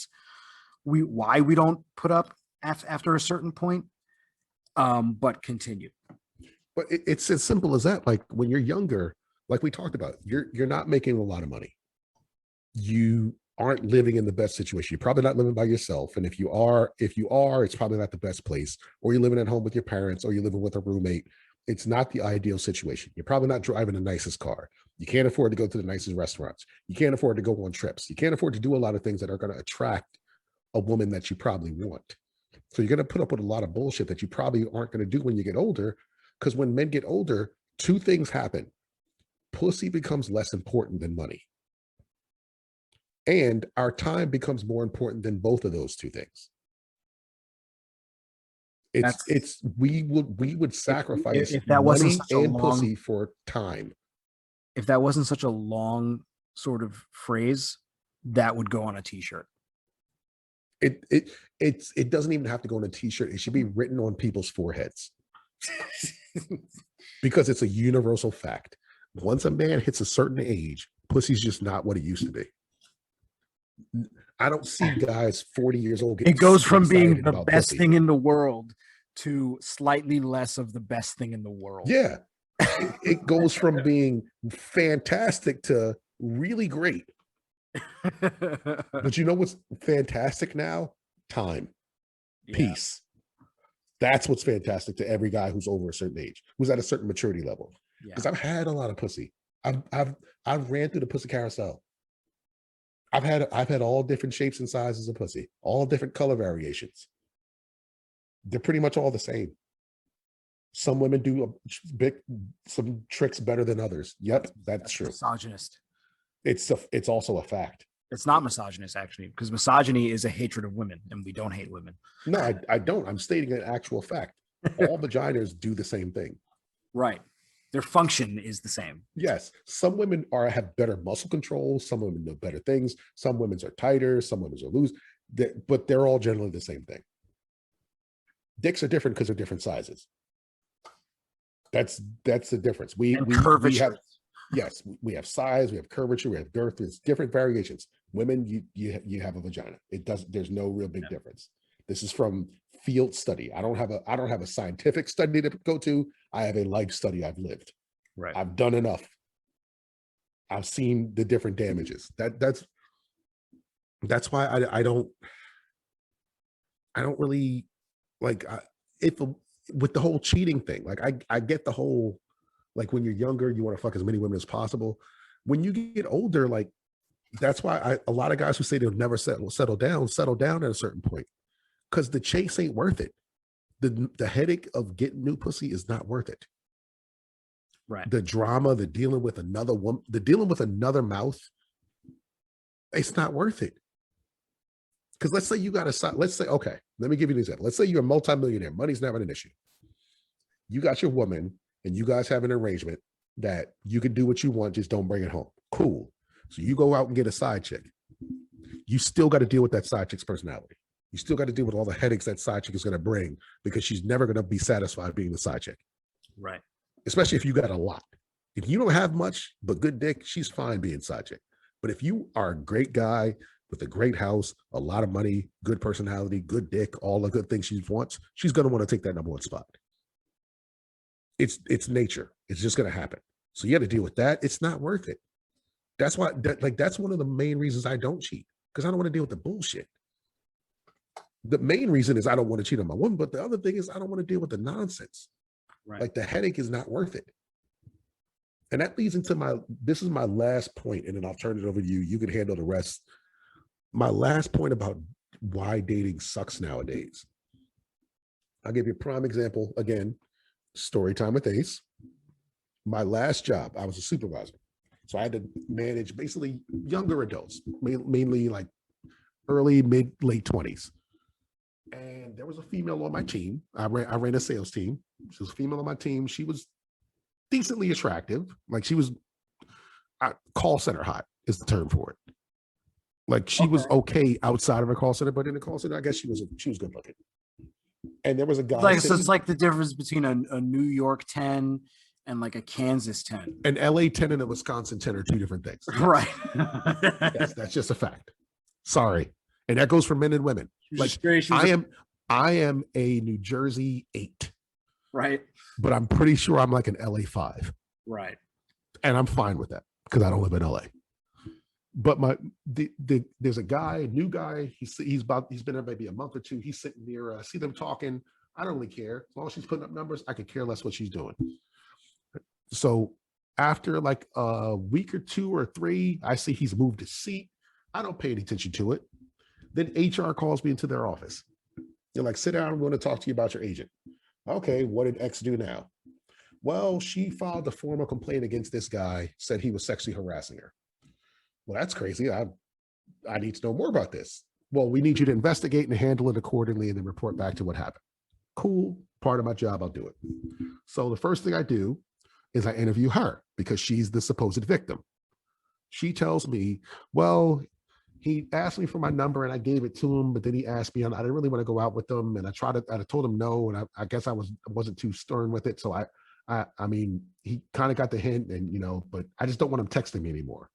we don't put up after a certain point. But continue. But it's as simple as that. Like when you're younger, like we talked about, you're not making a lot of money. You aren't living in the best situation. You're probably not living by yourself. And if you are, it's probably not the best place. Or you're living at home with your parents, or you're living with a roommate. It's not the ideal situation. You're probably not driving the nicest car. You can't afford to go to the nicest restaurants. You can't afford to go on trips. You can't afford to do a lot of things that are going to attract a woman that you probably want. So you're going to put up with a lot of bullshit that you probably aren't going to do when you get older. Because when men get older, two things happen. Pussy becomes less important than money. And our time becomes more important than both of those two things. We would sacrifice if that wasn't money such a and long, pussy for time. if that wasn't such a long sort of phrase, that would go on a t-shirt. It doesn't even have to go on a t-shirt. It should be written on people's foreheads. Because it's a universal fact. Once a man hits a certain age, pussy's just not what it used to be. I don't see guys 40 years old. It goes from being the best pussy. thing in the world to slightly less of the best thing in the world. Yeah. It goes from being fantastic to really great. But you know what's fantastic now? Time. Yeah. Peace. That's what's fantastic to every guy who's over a certain age, who's at a certain maturity level. Because I've had a lot of pussy. I've ran through the pussy carousel. I've had all different shapes and sizes of pussy, all different color variations. They're pretty much all the same. Some women do some tricks better than others. Yep, that's true. Misogynist. It's also a fact. It's not misogynist, actually, because misogyny is a hatred of women, and we don't hate women. No, I don't. I'm stating an actual fact. All vaginas do the same thing. Right. Their function is the same. Yes. Some women have better muscle control. Some women know better things. Some women's are tighter. Some women's are loose. But they're all generally the same thing. Dicks are different because they're different sizes. That's the difference. We have, yes, we have size, we have curvature, we have girth. There's different variations. Women, you have a vagina. There's no real big difference. This is from field study. I don't have a scientific study to go to. I have a life study I've lived. Right. I've done enough. I've seen the different damages. That's why I don't really like with the whole cheating thing. Like I get the whole, like when you're younger, you want to fuck as many women as possible. When you get older, like that's why a lot of guys who say they'll never settle down at a certain point, because the chase ain't worth it. The headache of getting new pussy is not worth it. Right. The drama, the dealing with another woman, the dealing with another mouth, it's not worth it. Because let's say you got let's say, okay, let me give you an example. Let's say you're a multimillionaire. Money's never an issue. You got your woman and you guys have an arrangement that you can do what you want, just don't bring it home. Cool. So you go out and get a side chick. You still got to deal with that side chick's personality. You still got to deal with all the headaches that side chick is going to bring, because she's never going to be satisfied being the side chick. Right. Especially if you got a lot. If you don't have much but good dick, she's fine being side chick. But if you are a great guy with a great house, a lot of money, good personality, good dick, all the good things she wants, she's going to want to take that number one spot. It's nature. It's just going to happen. So you got to deal with that. It's not worth it. That's why, that's one of the main reasons I don't cheat, because I don't want to deal with the bullshit. The main reason is I don't want to cheat on my woman, but the other thing is I don't want to deal with the nonsense. Right. Like the headache is not worth it. And that leads into this is my last point, and then I'll turn it over to you. You can handle the rest. My last point about why dating sucks nowadays. I'll give you a prime example. Again, story time with Ace. My last job, I was a supervisor. So I had to manage basically younger adults, mainly like early, mid, late 20s. And there was a female on my team. I ran a sales team. She was a female on my team. She was decently attractive. Like she was call center hot is the term for it. Like she was okay outside of a call center, but in the call center, I guess she was good looking. And there was a guy. So it's like the difference between a New York 10 and like a Kansas 10. An LA 10 and a Wisconsin 10 are two different things. Right. Yes, that's just a fact. Sorry. And that goes for men and women. Like I am a New Jersey 8. Right. But I'm pretty sure I'm like an LA 5. Right. And I'm fine with that because I don't live in LA. But there's a guy, new guy. He's been there maybe a month or two. He's sitting near. I see them talking. I don't really care. As long as she's putting up numbers, I could care less what she's doing. So after like a week or 2 or 3, I see he's moved his seat. I don't pay any attention to it. Then HR calls me into their office. They're like, sit down. I'm going to talk to you about your agent. Okay, what did X do now? Well, she filed a formal complaint against this guy, said he was sexually harassing her. Well, that's crazy. I need to know more about this. Well, we need you to investigate and handle it accordingly and then report back to what happened. Cool. Part of my job, I'll do it. So the first thing I do is I interview her because she's the supposed victim. She tells me, well, he asked me for my number and I gave it to him, but then he asked me, and I didn't really want to go out with him. And I told him no. And I guess I wasn't too stern with it. So I mean, he kind of got the hint and, but I just don't want him texting me anymore.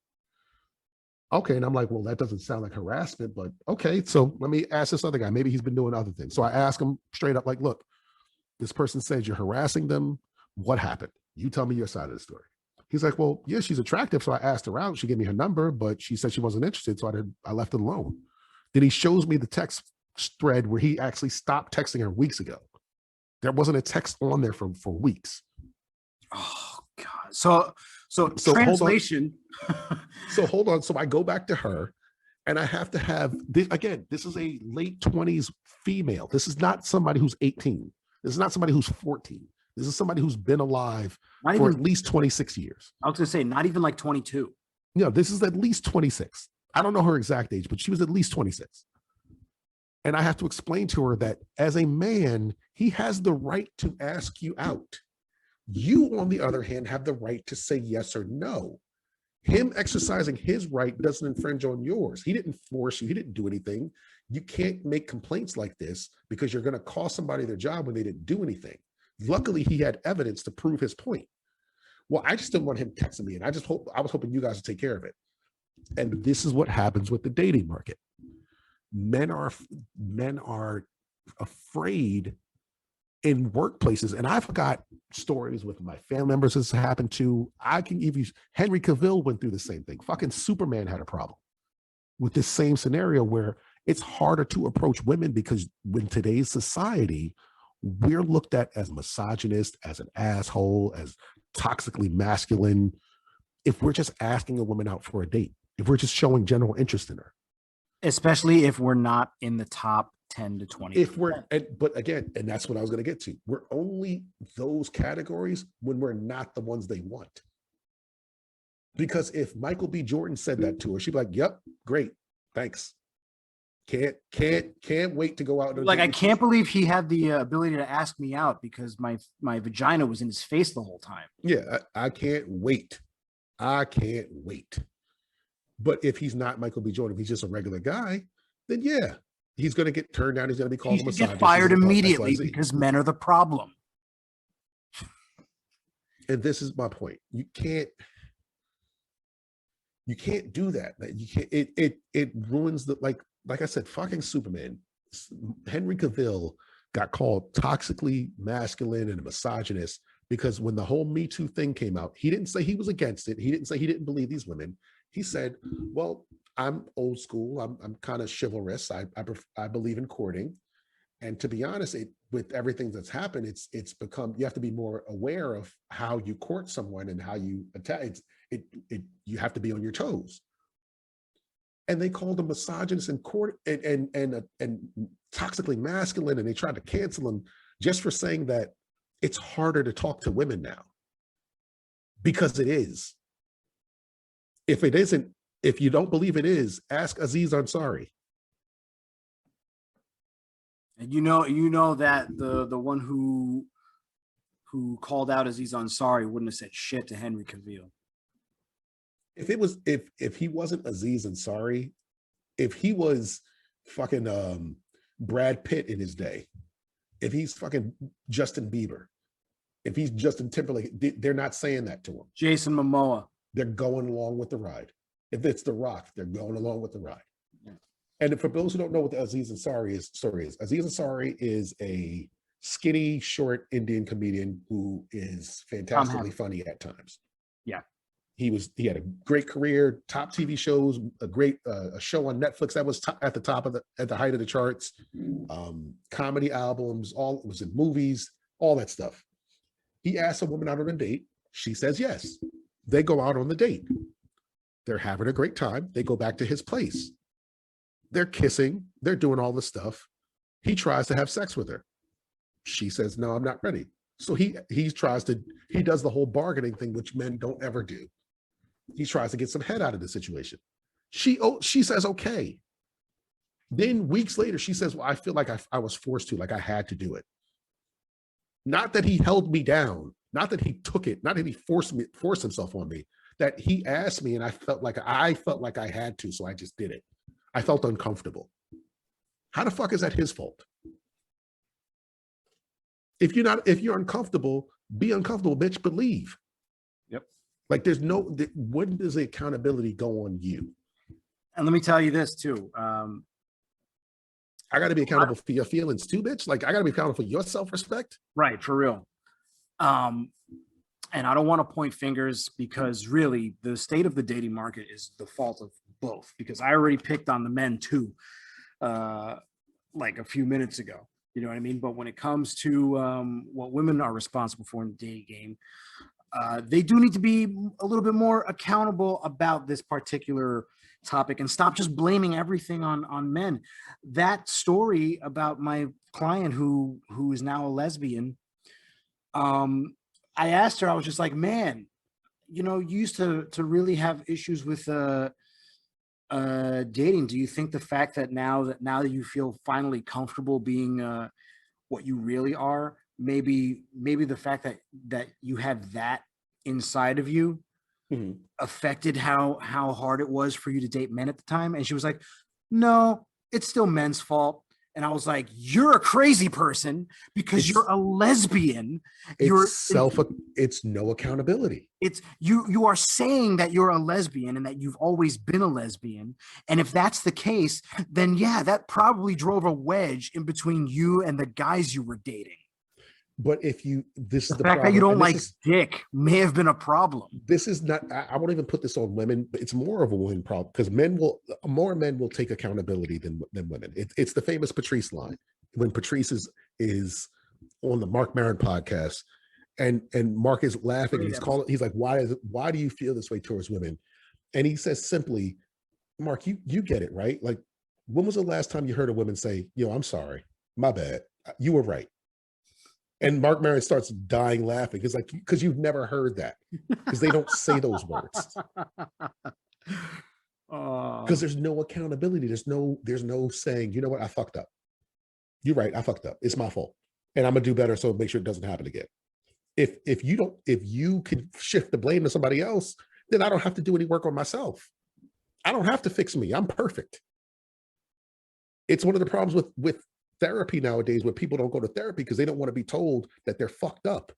Okay. And I'm like, well, that doesn't sound like harassment, but okay. So let me ask this other guy. Maybe he's been doing other things. So I ask him straight up, like, look, this person says you're harassing them. What happened? You tell me your side of the story. He's like, well, yeah, she's attractive. So I asked her out. She gave me her number, but she said she wasn't interested. So I left it alone. Then he shows me the text thread where he actually stopped texting her weeks ago. There wasn't a text on there for weeks. Oh God. So translation. Hold on. So I go back to her and I have to have this again. This is a late 20s female. This is not somebody who's 18. This is not somebody who's 14. This is somebody who's been alive for at least 26 years. I was going to say, not even like 22. This is at least 26. I don't know her exact age, but she was at least 26. And I have to explain to her that as a man, he has the right to ask you out. You, on the other hand, have the right to say yes or no. Him exercising his right doesn't infringe on yours. He didn't force you. He didn't do anything. You can't make complaints like this because you're going to cost somebody their job when they didn't do anything. Luckily, he had evidence to prove his point. Well, I just didn't want him texting me, and I was hoping you guys would take care of it. And this is what happens with the dating market. Men are afraid in workplaces, and I've got stories with my family members this happened to. I can give you Henry Cavill went through the same thing. Fucking Superman had a problem with this same scenario where it's harder to approach women because in today's society, we're looked at as misogynist, as an asshole, as toxically masculine. If we're just asking a woman out for a date, if we're just showing general interest in her, especially if we're not in the top 10 to 20. But again, and that's what I was going to get to. We're only those categories when we're not the ones they want. Because if Michael B. Jordan said that to her, she'd be like, "Yep, great, thanks. Can't wait to go out." Like, I can't believe he had the ability to ask me out because my vagina was in his face the whole time. Yeah, I can't wait. I can't wait. But if he's not Michael B. Jordan, if he's just a regular guy, then yeah, he's going to get turned down. He's going to be called a misogynist. Get fired immediately because men are the problem. And this is my point. You can't do that. You can't. It ruins the like I said. Fucking Superman. Henry Cavill got called toxically masculine and a misogynist because when the whole Me Too thing came out, he didn't say he was against it. He didn't say he didn't believe these women. He said, well, I'm old school. I'm kind of chivalrous. I believe in courting. And to be honest, with everything that's happened, it's become, you have to be more aware of how you court someone and how you attack. You have to be on your toes. And they called him misogynist and court and toxically masculine, and they tried to cancel him just for saying that it's harder to talk to women now. Because it is. If it isn't, if you don't believe it is, ask Aziz Ansari. And you know that the one who called out Aziz Ansari wouldn't have said shit to Henry Cavill. If he wasn't Aziz Ansari, if he was fucking Brad Pitt in his day, if he's fucking Justin Bieber, if he's Justin Timberlake, they're not saying that to him. Jason Momoa. They're going along with the ride. If it's The Rock, they're going along with the ride. Yeah. And for those who don't know what the Aziz Ansari story is, Aziz Ansari is a skinny, short Indian comedian who is fantastically funny at times. Yeah. He had a great career, top TV shows, a great a show on Netflix that was at the top of at the height of the charts, comedy albums, all it was in movies, all that stuff. He asks a woman out on a date. She says yes. They go out on the date. They're having a great time. They go back to his place. They're kissing. They're doing all the stuff. He tries to have sex with her. She says, no, I'm not ready. So he does the whole bargaining thing, which men don't ever do. He tries to get some head out of the situation. She says, okay. Then weeks later, she says, well, I feel like I was forced to, like I had to do it. Not that he held me down, not that he took it, not that he forced himself on me, that he asked me and I felt like I had to, so I just did it. I felt uncomfortable. How the fuck is that his fault? If you're uncomfortable, be uncomfortable, bitch, but leave. Yep. Like when does the accountability go on you? And let me tell you this too. I got to be accountable for your feelings too, bitch. Like I got to be accountable for your self-respect. Right, for real. And I don't want to point fingers because really the state of the dating market is the fault of both, because I already picked on the men too, like a few minutes ago. You know what I mean? But when it comes to what women are responsible for in the dating game, they do need to be a little bit more accountable about this particular topic and stop just blaming everything on men. That story about my client who is now a lesbian, I asked her, I was just like, man, you know, you used to really have issues with dating. Do you think the fact that now that you feel finally comfortable being what you really are, maybe the fact that you have that inside of you affected how hard it was for you to date men at the time? And she was like, no, it's still men's fault. And I was like, you're a crazy person because you're a lesbian. It's no accountability. It's you are saying that you're a lesbian and that you've always been a lesbian. And if that's the case, then yeah, that probably drove a wedge in between you and the guys you were dating. But this is the fact problem. that you don't like dick may have been a problem. This is not, I won't even put this on women, but it's more of a women problem because more men will take accountability than women. It's the famous Patrice line when Patrice is on the Mark Maron podcast and Mark is laughing and he's like, why do you feel this way towards women? And he says simply, Mark, you get it, right? Like, when was the last time you heard a woman say, yo, I'm sorry, my bad, you were right? And Mark Maron starts dying laughing. It's like, because you've never heard that, because they don't say those words. Because there's no accountability. There's no saying, you know what, I fucked up. You're right, I fucked up. It's my fault. And I'm gonna do better so make sure it doesn't happen again. If you can shift the blame to somebody else, then I don't have to do any work on myself. I don't have to fix me. I'm perfect. It's one of the problems with therapy nowadays, where people don't go to therapy because they don't want to be told that they're fucked up,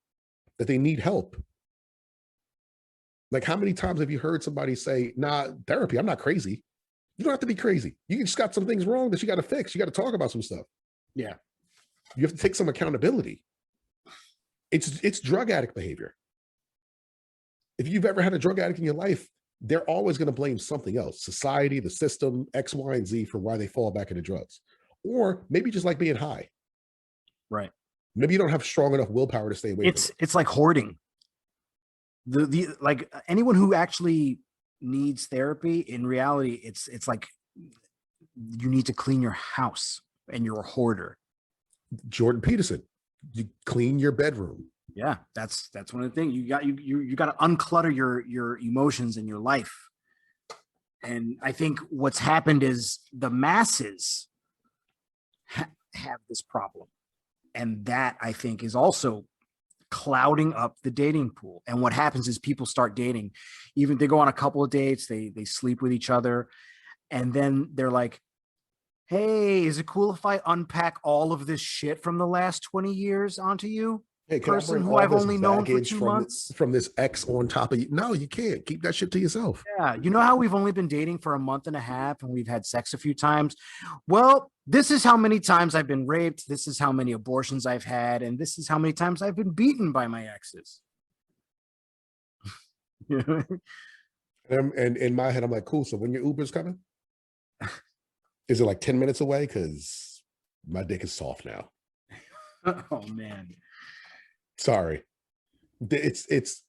that they need help. Like, how many times have you heard somebody say, nah, therapy, I'm not crazy. You don't have to be crazy. You just got some things wrong that you got to fix. You got to talk about some stuff. Yeah. You have to take some accountability. It's drug addict behavior. If you've ever had a drug addict in your life, they're always going to blame something else, society, the system, X, Y, and Z, for why they fall back into drugs. Or maybe just like being high. Right. Maybe you don't have strong enough willpower to stay away. It's like hoarding. The like anyone who actually needs therapy, in reality, it's like you need to clean your house and you're a hoarder. Jordan Peterson, you clean your bedroom. Yeah, that's one of the things. You got to unclutter your emotions in your life. And I think what's happened is the masses have this problem, and that, I think, is also clouding up the dating pool. And what happens is people start dating, even they go on a couple of dates, they sleep with each other, and then they're like, hey, is it cool if I unpack all of this shit from the last 20 years onto you? Hey, person who I've only known for 2 months from this ex on top of you. No, you can't keep that shit to yourself. Yeah. You know how we've only been dating for a month and a half and we've had sex a few times? Well, this is how many times I've been raped. This is how many abortions I've had. And this is how many times I've been beaten by my exes. And in my head, I'm like, cool. So when your Uber's coming, is it like 10 minutes away? Because my dick is soft now. Oh man. Sorry. That's just,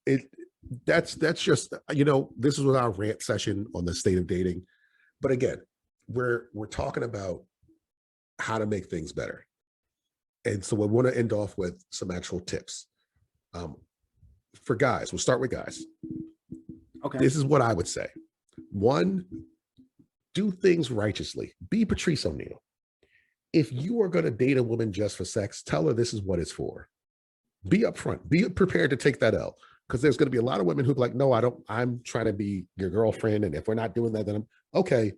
this is our rant session on the state of dating. But again, we're talking about how to make things better. And so we want to end off with some actual tips. For guys, we'll start with guys. Okay. This is what I would say. One, do things righteously. Be Patrice O'Neal. If you are going to date a woman just for sex, tell her this is what it's for. Be upfront. Be prepared to take that L. Because there's going to be a lot of women who be like, no, I don't. I'm trying to be your girlfriend. And if we're not doing that, then I'm okay.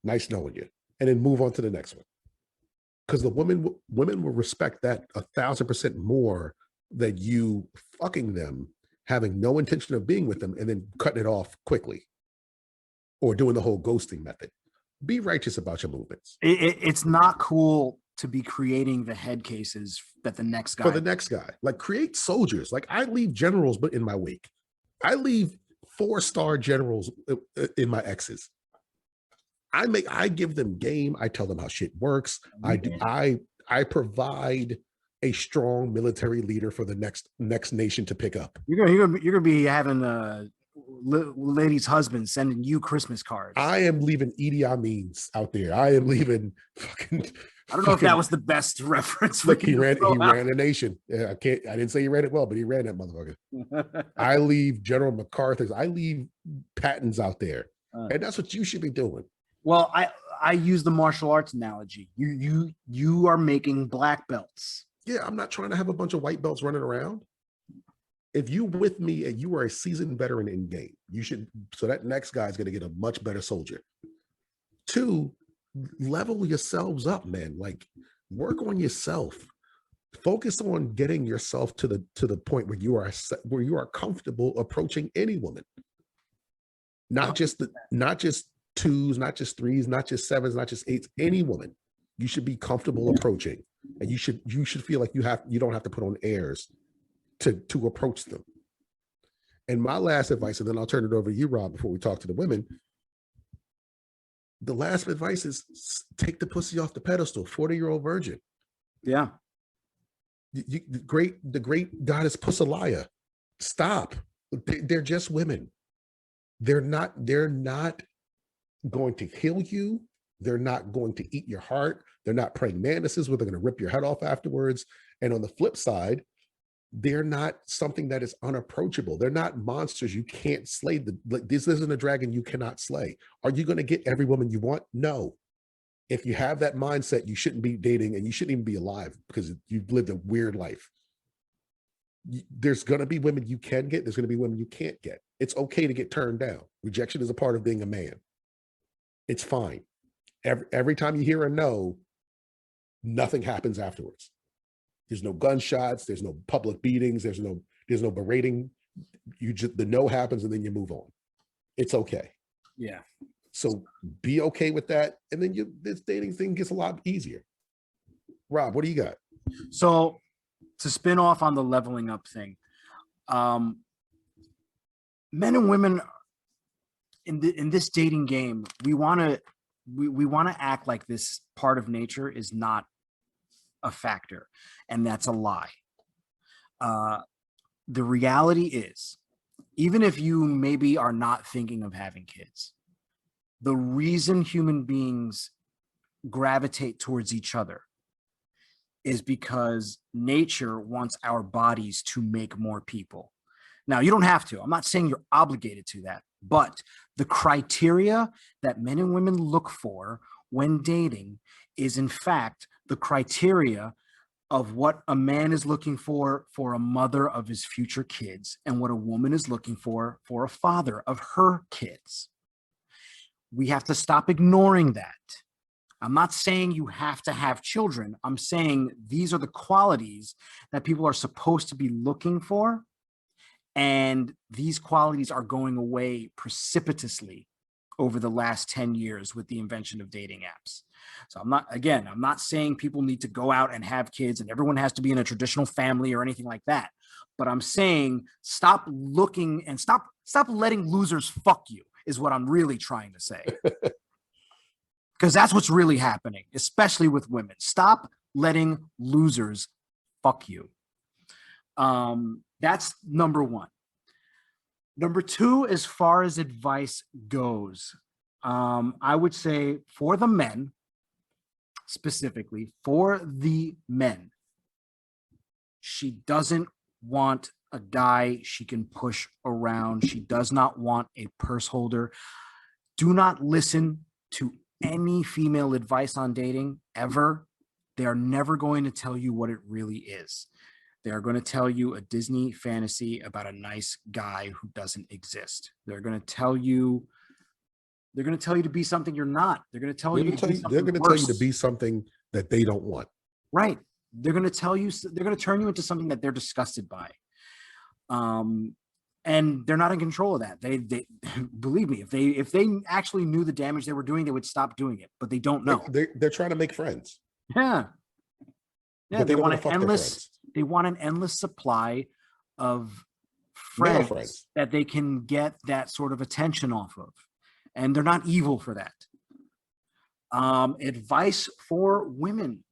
Nice knowing you. And then move on to the next one. Because the women will respect that 1,000% more than you fucking them, having no intention of being with them, and then cutting it off quickly, or doing the whole ghosting method. Be righteous about your movements. It's not cool to be creating the head cases that the next guy. For the next guy, like create soldiers. Like I leave generals, but in my wake, I leave 4-star generals in my exes. I give them game. I tell them how shit works. I provide a strong military leader for the next nation to pick up. You're gonna be having ladies' husbands sending you Christmas cards. I am leaving Idi Amin's out there. I am leaving fucking. I don't know if that was the best reference. Look, he ran the nation. Yeah, I didn't say he ran it well, but he ran that motherfucker. I leave General MacArthur's. I leave Patton's out there, and that's what you should be doing. Well, I use the martial arts analogy. You are making black belts. Yeah, I'm not trying to have a bunch of white belts running around. If you with me and you are a seasoned veteran in game, you should. So that next guy is going to get a much better soldier. 2, level yourselves up, man. Like work on yourself. Focus on getting yourself to the point where you are comfortable approaching any woman. Not just 2s, not just 3s, not just 7s, not just 8s. Any woman, you should be comfortable approaching, and you should feel like you don't have to put on airs to approach them. And my last advice, and then I'll turn it over to you, Rob, before we talk to the women. The last advice is take the pussy off the pedestal. 40-year-old virgin. Yeah. The great goddess Pussalaya. Stop. They're just women. They're not going to heal you. They're not going to eat your heart. They're not praying mantises where they're going to rip your head off afterwards. And on the flip side, they're not something that is unapproachable. They're not monsters you can't slay. This isn't a dragon you cannot slay. Are you going to get every woman you want? No. If you have that mindset, you shouldn't be dating, and you shouldn't even be alive because you've lived a weird life. There's going to be women you can get. There's going to be women you can't get. It's okay to get turned down. Rejection is a part of being a man. It's fine. Every time you hear a no, nothing happens afterwards. There's no gunshots. There's no public beatings. There's no berating. The no happens and then you move on. It's okay. Yeah. So be okay with that. And then this dating thing gets a lot easier. Rob, what do you got? So to spin off on the leveling up thing, men and women in this dating game, we want to act like this part of nature is not a factor, and that's a lie. The reality is, even if you maybe are not thinking of having kids, the reason human beings gravitate towards each other is because nature wants our bodies to make more people. Now, you don't have to. I'm not saying you're obligated to that, but the criteria that men and women look for when dating is, in fact, the criteria of what a man is looking for a mother of his future kids, and what a woman is looking for a father of her kids. We have to stop ignoring that. I'm not saying you have to have children. I'm saying these are the qualities that people are supposed to be looking for. And these qualities are going away precipitously over the last 10 years with the invention of dating apps. So I'm not saying people need to go out and have kids and everyone has to be in a traditional family or anything like that. But I'm saying stop looking and stop letting losers fuck you. is what I'm really trying to say. Because that's what's really happening, especially with women. Stop letting losers fuck you. That's number one. Number two, as far as advice goes, I would say for the men, specifically for the men, she doesn't want a guy she can push around. She does not want a purse holder. Do not listen to any female advice on dating ever. They are never going to tell you what it really is. They are going to tell you a Disney fantasy about a nice guy who doesn't exist. They're going to tell you to be something you're not. They're going to tell you to be something that they don't want. Right. They're going to turn you into something that they're disgusted by. And they're not in control of that. They believe me, if they actually knew the damage they were doing, they would stop doing it, but they don't know. They're trying to make friends. Yeah. But they want an endless supply of friends that they can get that sort of attention off of. And they're not evil for that. Advice for women.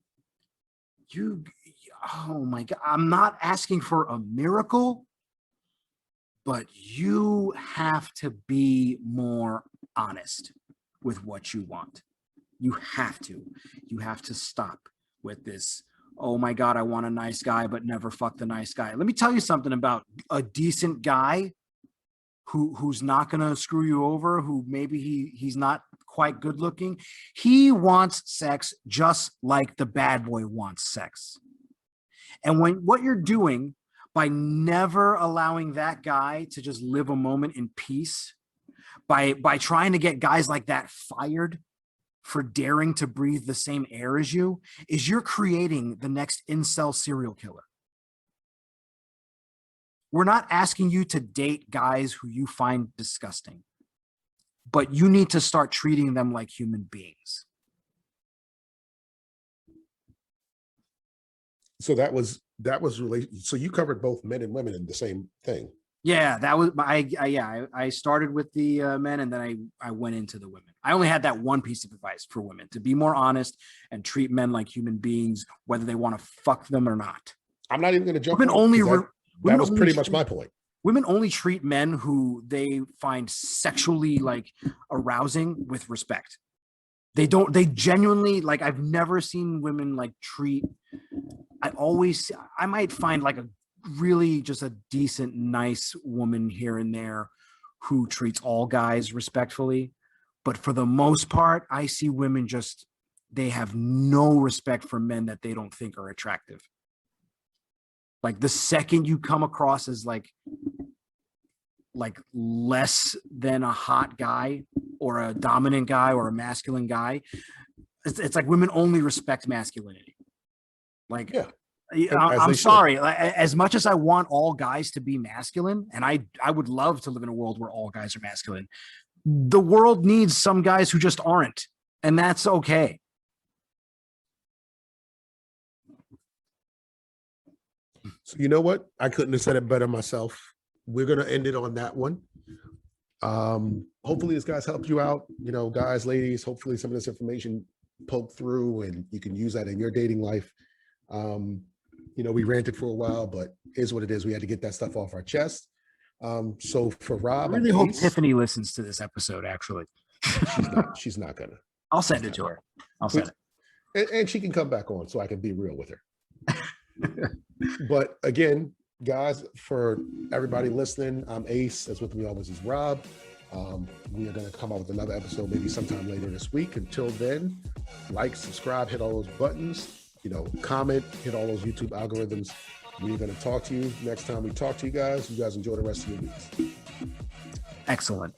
Oh my God, I'm not asking for a miracle, but you have to be more honest with what you want. You have to stop with this, oh my God, I want a nice guy, but never fuck the nice guy. Let me tell you something about a decent guy who's not going to screw you over, who maybe he's not quite good looking. He wants sex just like the bad boy wants sex. And what you're doing by never allowing that guy to just live a moment in peace, by trying to get guys like that fired for daring to breathe the same air as you, is you're creating the next incel serial killer. We're not asking you to date guys who you find disgusting, but you need to start treating them like human beings. So that was really, so you covered both men and women in the same thing. Yeah, that was I started with the men, and then I went into the women. I only had that one piece of advice for women: to be more honest and treat men like human beings, whether they want to fuck them or not. I'm not even going to jump. That was pretty much my point. Women only treat men who they find sexually arousing with respect. They genuinely, I've never seen women treat. I might find a really just a decent, nice woman here and there who treats all guys respectfully. But for the most part, I see women they have no respect for men that they don't think are attractive. The second you come across as less than a hot guy or a dominant guy or a masculine guy, it's like women only respect masculinity. Yeah. I'm sorry. As much as I want all guys to be masculine, and I would love to live in a world where all guys are masculine, the world needs some guys who just aren't, and that's okay. So you know what? I couldn't have said it better myself. We're going to end it on that one. Hopefully this guys helped you out, guys, ladies. Hopefully some of this information poked through and you can use that in your dating life. We ranted for a while, but is what it is. We had to get that stuff off our chest. So for Rob, I really hope Tiffany listens to this episode. Actually, she's not gonna. I'll send it to her. I'll send it, and she can come back on so I can be real with her. But again, guys, for everybody listening, I'm Ace. As with me always is Rob. We are going to come out with another episode maybe sometime later this week. Until then, subscribe, hit all those buttons. Comment, hit all those YouTube algorithms. We're going to talk to you next time we talk to you guys. You guys enjoy the rest of your weeks. Excellent.